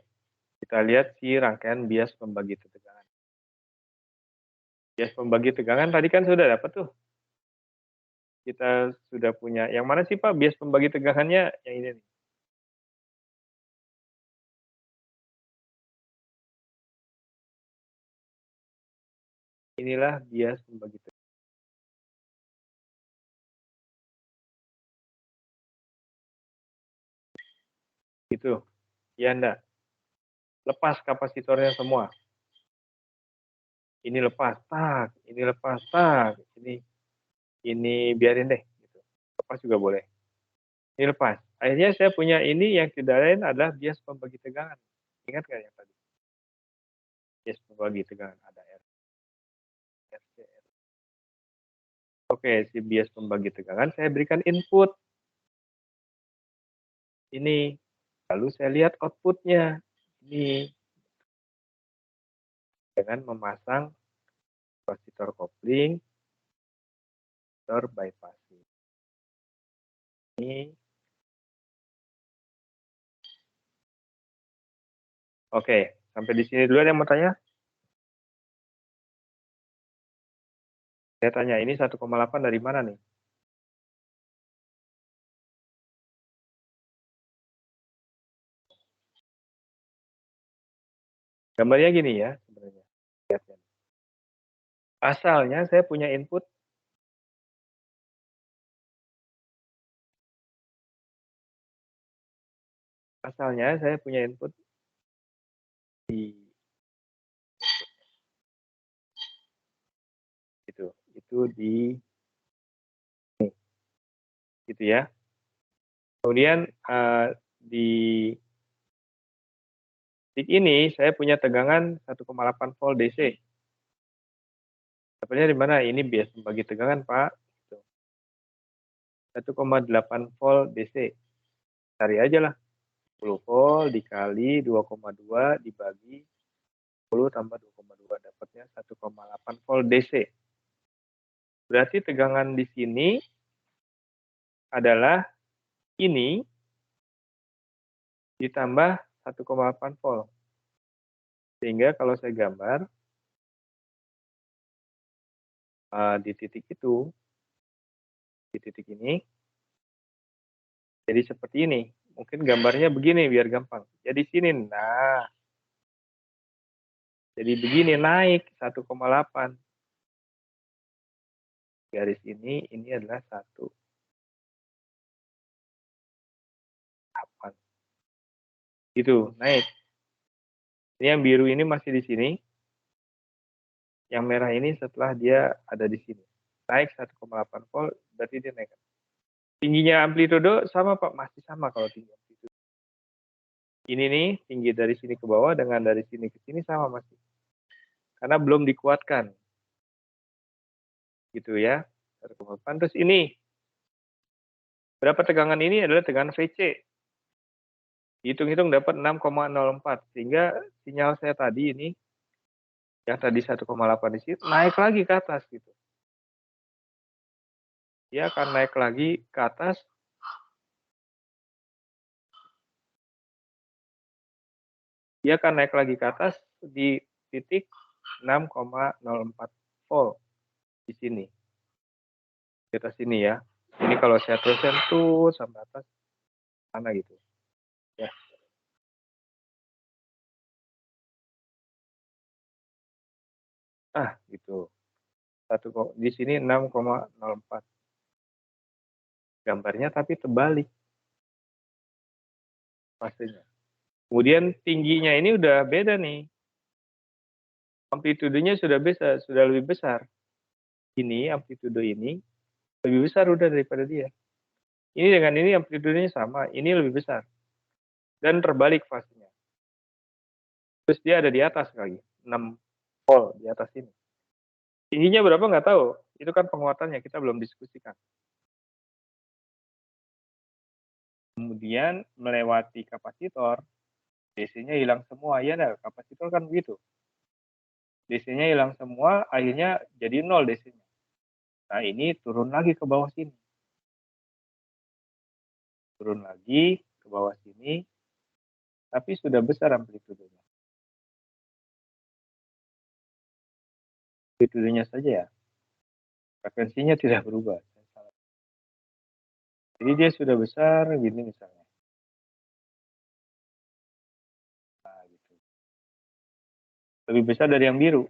Kita lihat si rangkaian bias pembagi tegangan. Bias pembagi tegangan tadi kan sudah dapat tuh. Kita sudah punya. Yang mana sih Pak bias pembagi tegangannya? Yang ini nih. Inilah bias pembagi tegangan. Gitu. Ya enggak. Lepas kapasitornya semua. Ini lepas, tak. Ini lepas, tak. Ini biarin deh. Gitu. Lepas juga boleh. Ini lepas. Akhirnya saya punya ini yang tidak lain adalah bias pembagi tegangan. Ingat nggak yang tadi? Bias pembagi tegangan ada RCR. Oke, si bias pembagi tegangan saya berikan input. Ini. Lalu saya lihat outputnya. Ini. Dengan memasang kapasitor kopling, kapasitor bypassing. Ini. Oke, sampai di sini dulu ada yang mau tanya? Saya tanya, ini 1,8 dari mana nih? Gambarnya gini ya, sebenarnya. Asalnya saya punya input. Asalnya saya punya input di itu di gitu ya. Kemudian di titik ini saya punya tegangan 1,8 volt DC. Dapatnya di mana? Ini bias pembagi tegangan, Pak. 1,8 volt DC. Cari aja lah. 10 volt dikali 2,2 dibagi 10 tambah 2,2 dapatnya 1,8 volt DC. Berarti tegangan di sini adalah ini ditambah 1,8 volt. Sehingga kalau saya gambar di titik itu, di titik ini, jadi seperti ini. Mungkin gambarnya begini biar gampang. Jadi sini, nah. Jadi begini naik 1,8. Garis ini adalah 1,8. Gitu, naik. Ini yang biru ini masih di sini. Yang merah ini setelah dia ada di sini. Naik 1,8 volt, berarti dia naik. Tingginya amplitudo sama Pak, masih sama kalau tinggi amplitudo. Ini nih, tinggi dari sini ke bawah dengan dari sini ke sini sama masih. Karena belum dikuatkan. Gitu ya. 1,8. Terus ini. Berapa tegangan ini adalah tegangan VC. Hitung-hitung dapat 6,04. Sehingga sinyal saya tadi ini, yang tadi 1,8 di sini, naik lagi ke atas gitu. Dia akan naik lagi ke atas. Dia akan naik lagi ke atas di titik 6,04 volt di sini. Di atas sini ya. Ini kalau saya teruskan tuh sampai atas mana gitu. Ya. Gitu. Di sini 6,04. Gambarnya tapi terbalik. Pastinya. Kemudian tingginya ini udah beda nih. Amplitudenya sudah lebih besar. Ini amplitude ini lebih besar udah daripada dia. Ini dengan ini amplitudenya sama, ini lebih besar. Dan terbalik fasenya. Terus dia ada di atas lagi, 6 volt di atas ini. Tingginya berapa nggak tahu, itu kan penguatannya, kita belum diskusikan. Kemudian melewati kapasitor, DC-nya hilang semua, ya nah, kapasitor kan begitu. DC-nya hilang semua, akhirnya jadi 0 DC-nya. Nah ini turun lagi ke bawah sini. Turun lagi ke bawah sini, tapi sudah besar amplitudenya. Amplitudenya saja ya, frekuensinya tidak berubah. Jadi dia sudah besar gini misalnya. Nah, gitu. Lebih besar dari yang biru.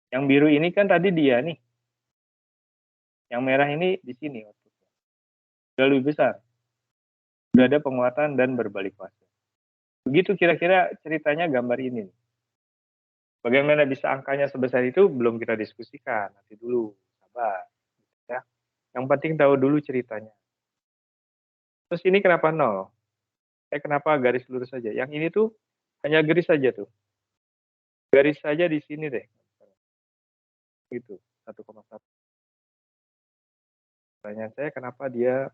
Yang biru ini kan tadi dia nih. Yang merah ini di sini. Sudah lebih besar. Sudah ada penguatan dan berbalik fase. Begitu kira-kira ceritanya gambar ini. Bagaimana bisa angkanya sebesar itu belum kita diskusikan. Nanti dulu. Sabar. Ya. Yang penting tahu dulu ceritanya. Terus ini kenapa 0? Kenapa garis lurus saja? Yang ini tuh hanya garis saja tuh. Garis saja di sini deh. Itu 1,1. Pertanyaan saya kenapa dia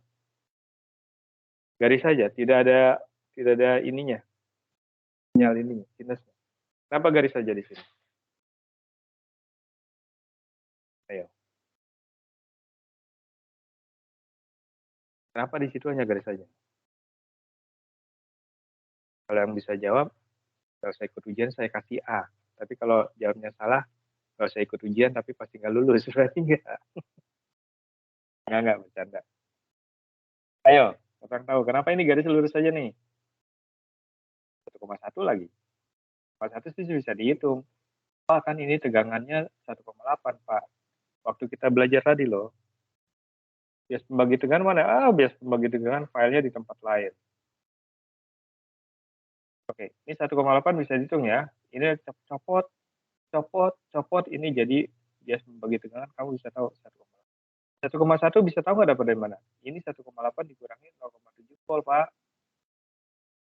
garis saja, tidak ada ininya, sinyal ini, sinusnya. Kenapa garis saja di sini? Ayo. Kenapa di situ hanya garis saja? Kalau yang bisa jawab, kalau saya ikut ujian saya kasih A. Tapi kalau jawabnya salah, kalau saya ikut ujian tapi pasti nggak lulus, berarti enggak. Enggak, bercanda. Ayo, orang tahu kenapa ini garis lurus saja nih? 1,1 lagi. 1,1 sih bisa dihitung. Pak, kan ini tegangannya 1,8, Pak. Waktu kita belajar tadi loh. Bias pembagi tegangan mana? Bias pembagi tegangan filenya di tempat lain. Oke, ini 1,8 bisa dihitung ya. Ini copot, ini jadi bias pembagi tegangan, kamu bisa tahu 1,8. 1,1 bisa tahu nggak dapat dari mana? Ini 1,8 dikurangi 0,7 volt, Pak.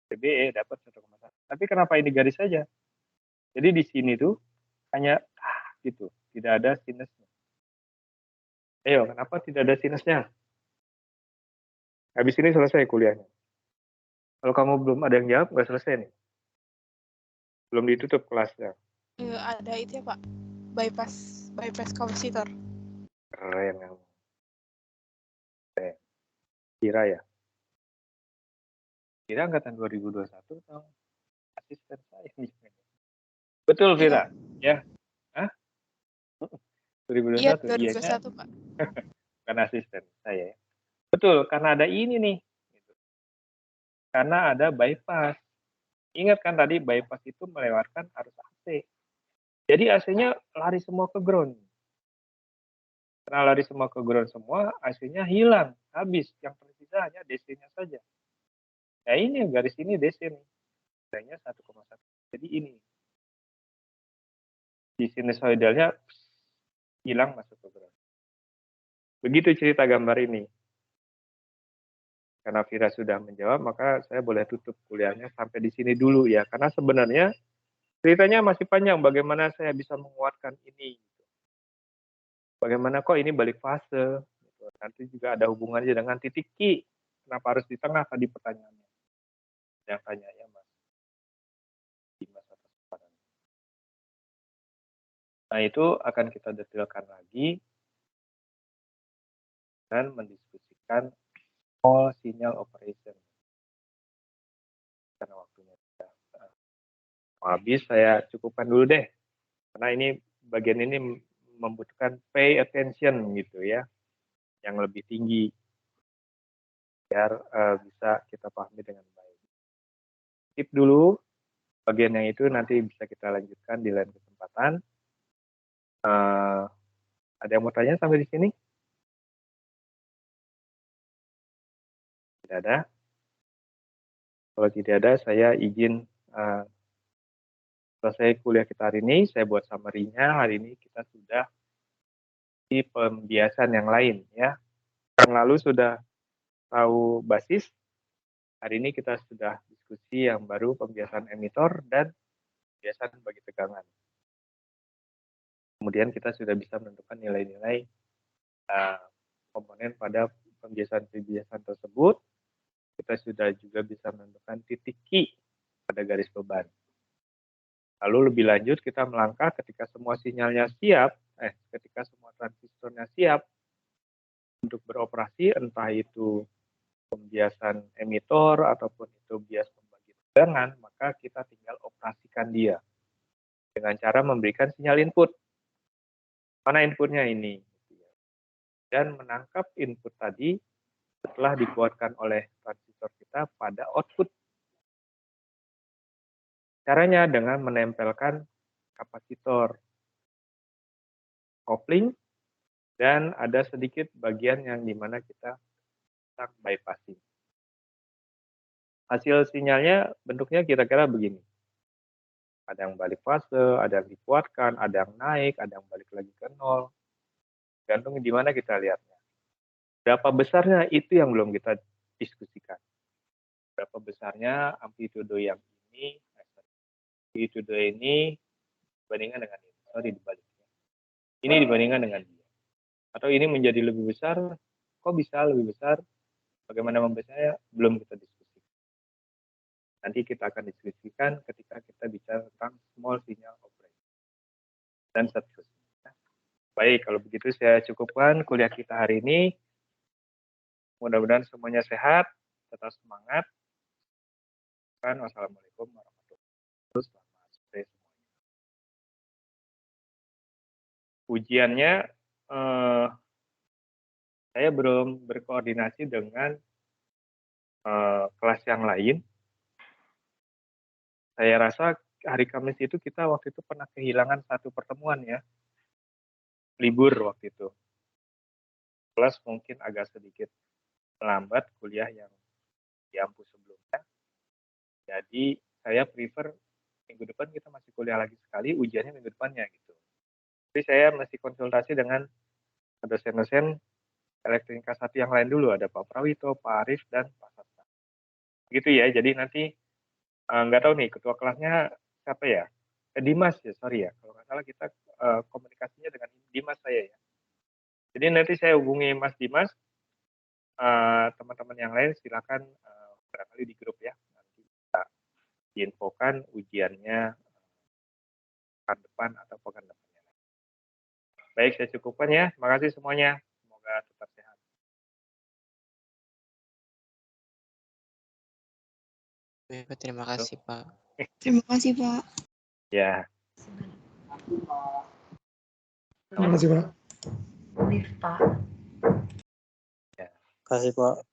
PBE dapat 1,1. Tapi kenapa ini garis saja? Jadi di sini tuh hanya gitu, tidak ada sinusnya. Ayo, kenapa tidak ada sinusnya? Habis ini selesai kuliahnya. Kalau kamu belum ada yang jawab, nggak selesai nih. Belum ditutup kelasnya. Ada itu ya Pak, bypass kapasitor. Keren kamu. Kira ya. Kira angkatan 2021 atau asisten saya. Betul, Vira. Ya. Hah? 2021. Iya, 2021, Pak. Bukan asisten saya. Betul, karena ada ini nih. Karena ada bypass. Ingat kan tadi bypass itu melewatkan arus AC. Jadi AC-nya lari semua ke ground. Karena lari semua ke ground semua, AC-nya hilang, habis. Yang tersisa hanya DC-nya saja. Nah ini garis ini DC nih. Nilainya 1,1. Jadi ini. Di sinusoidalnya hilang masuk ke ground. Begitu cerita gambar ini. Karena Vira sudah menjawab, maka saya boleh tutup kuliahnya sampai di sini dulu ya. Karena sebenarnya ceritanya masih panjang bagaimana saya bisa menguatkan ini. Bagaimana kok ini balik fase. Nanti juga ada hubungannya dengan titik Q. Kenapa harus di tengah tadi pertanyaannya. Yang tanya ya Mas. Nah itu akan kita detailkan lagi dan mendiskusikan all signal operation. Karena waktunya sudah habis, saya cukupkan dulu deh. Karena ini bagian ini membutuhkan pay attention gitu ya, yang lebih tinggi biar bisa kita pahami dengan baik. Skip dulu bagian yang itu, nanti bisa kita lanjutkan di lain kesempatan. Ada yang mau tanya sampai di sini? Tidak ada? Kalau tidak ada, saya izin selesai kuliah kita hari ini. Saya buat summary-nya. Hari ini kita sudah di pembiasan yang lain ya. Yang lalu sudah tahu basis. Hari ini kita sudah diskusi yang baru, pembiasan emitor dan pembiasan bagi tegangan. Kemudian kita sudah bisa menentukan nilai-nilai komponen pada pembiasan-pembiasan tersebut. Kita sudah juga bisa menentukan titik Q pada garis beban. Lalu lebih lanjut kita melangkah ketika semua sinyalnya siap, ketika semua transistornya siap untuk beroperasi, entah itu pembiasan emitor ataupun itu bias pembagi tegangan, maka kita tinggal operasikan dia dengan cara memberikan sinyal input. Mana inputnya ini? Dan menangkap input tadi setelah dikuatkan oleh transistor kita pada output. Caranya dengan menempelkan kapasitor kopling dan ada sedikit bagian yang dimana kita bypassing. Hasil sinyalnya bentuknya kira-kira begini. Ada yang balik fase, ada yang dikuatkan, ada yang naik, ada yang balik lagi ke nol. Gantung di mana kita lihatnya. Berapa besarnya itu yang belum kita diskusikan. Berapa besarnya amplitudo yang ini, amplitudo ini dibandingkan dengan ini. Sorry, dibaliknya. Ini dibandingkan dengan dia. Atau ini menjadi lebih besar, kok bisa lebih besar? Bagaimana membesarnya? Belum kita diskusikan. Nanti kita akan diskusikan ketika kita bicara tentang small signal operation. Dan seterusnya. Baik, kalau begitu saya cukupkan kuliah kita hari ini. Mudah-mudahan semuanya sehat, tetap semangat. Wassalamualaikum warahmatullahi wabarakatuh. Selamat sore semuanya. Ujiannya, saya belum berkoordinasi dengan kelas yang lain. Saya rasa hari Kamis itu kita waktu itu pernah kehilangan satu pertemuan ya. Libur waktu itu. Kelas mungkin agak sedikit melambat kuliah yang di kampus sebelumnya. Jadi saya prefer minggu depan kita masih kuliah lagi sekali, ujiannya minggu depannya gitu. Tapi saya masih konsultasi dengan dosen-dosen elektronika 1 yang lain dulu. Ada Pak Prawito, Pak Arif, dan Pak Sasta. Gitu ya, jadi nanti nggak tahu nih ketua kelasnya siapa ya? Dimas ya, sorry ya. Kalau nggak salah kita komunikasinya dengan Dimas saya ya. Jadi nanti saya hubungi Mas Dimas, teman-teman yang lain silakan barangkali di grup ya. Nanti kita diinfokan ujiannya pekan depan atau pekan depannya. Baik, saya cukupkan ya. Terima kasih semuanya. Semoga tetap sehat. Terima kasih, Pak. Terima kasih, Pak. Ya. Terima kasih, Pak. Terima kasih, Pak.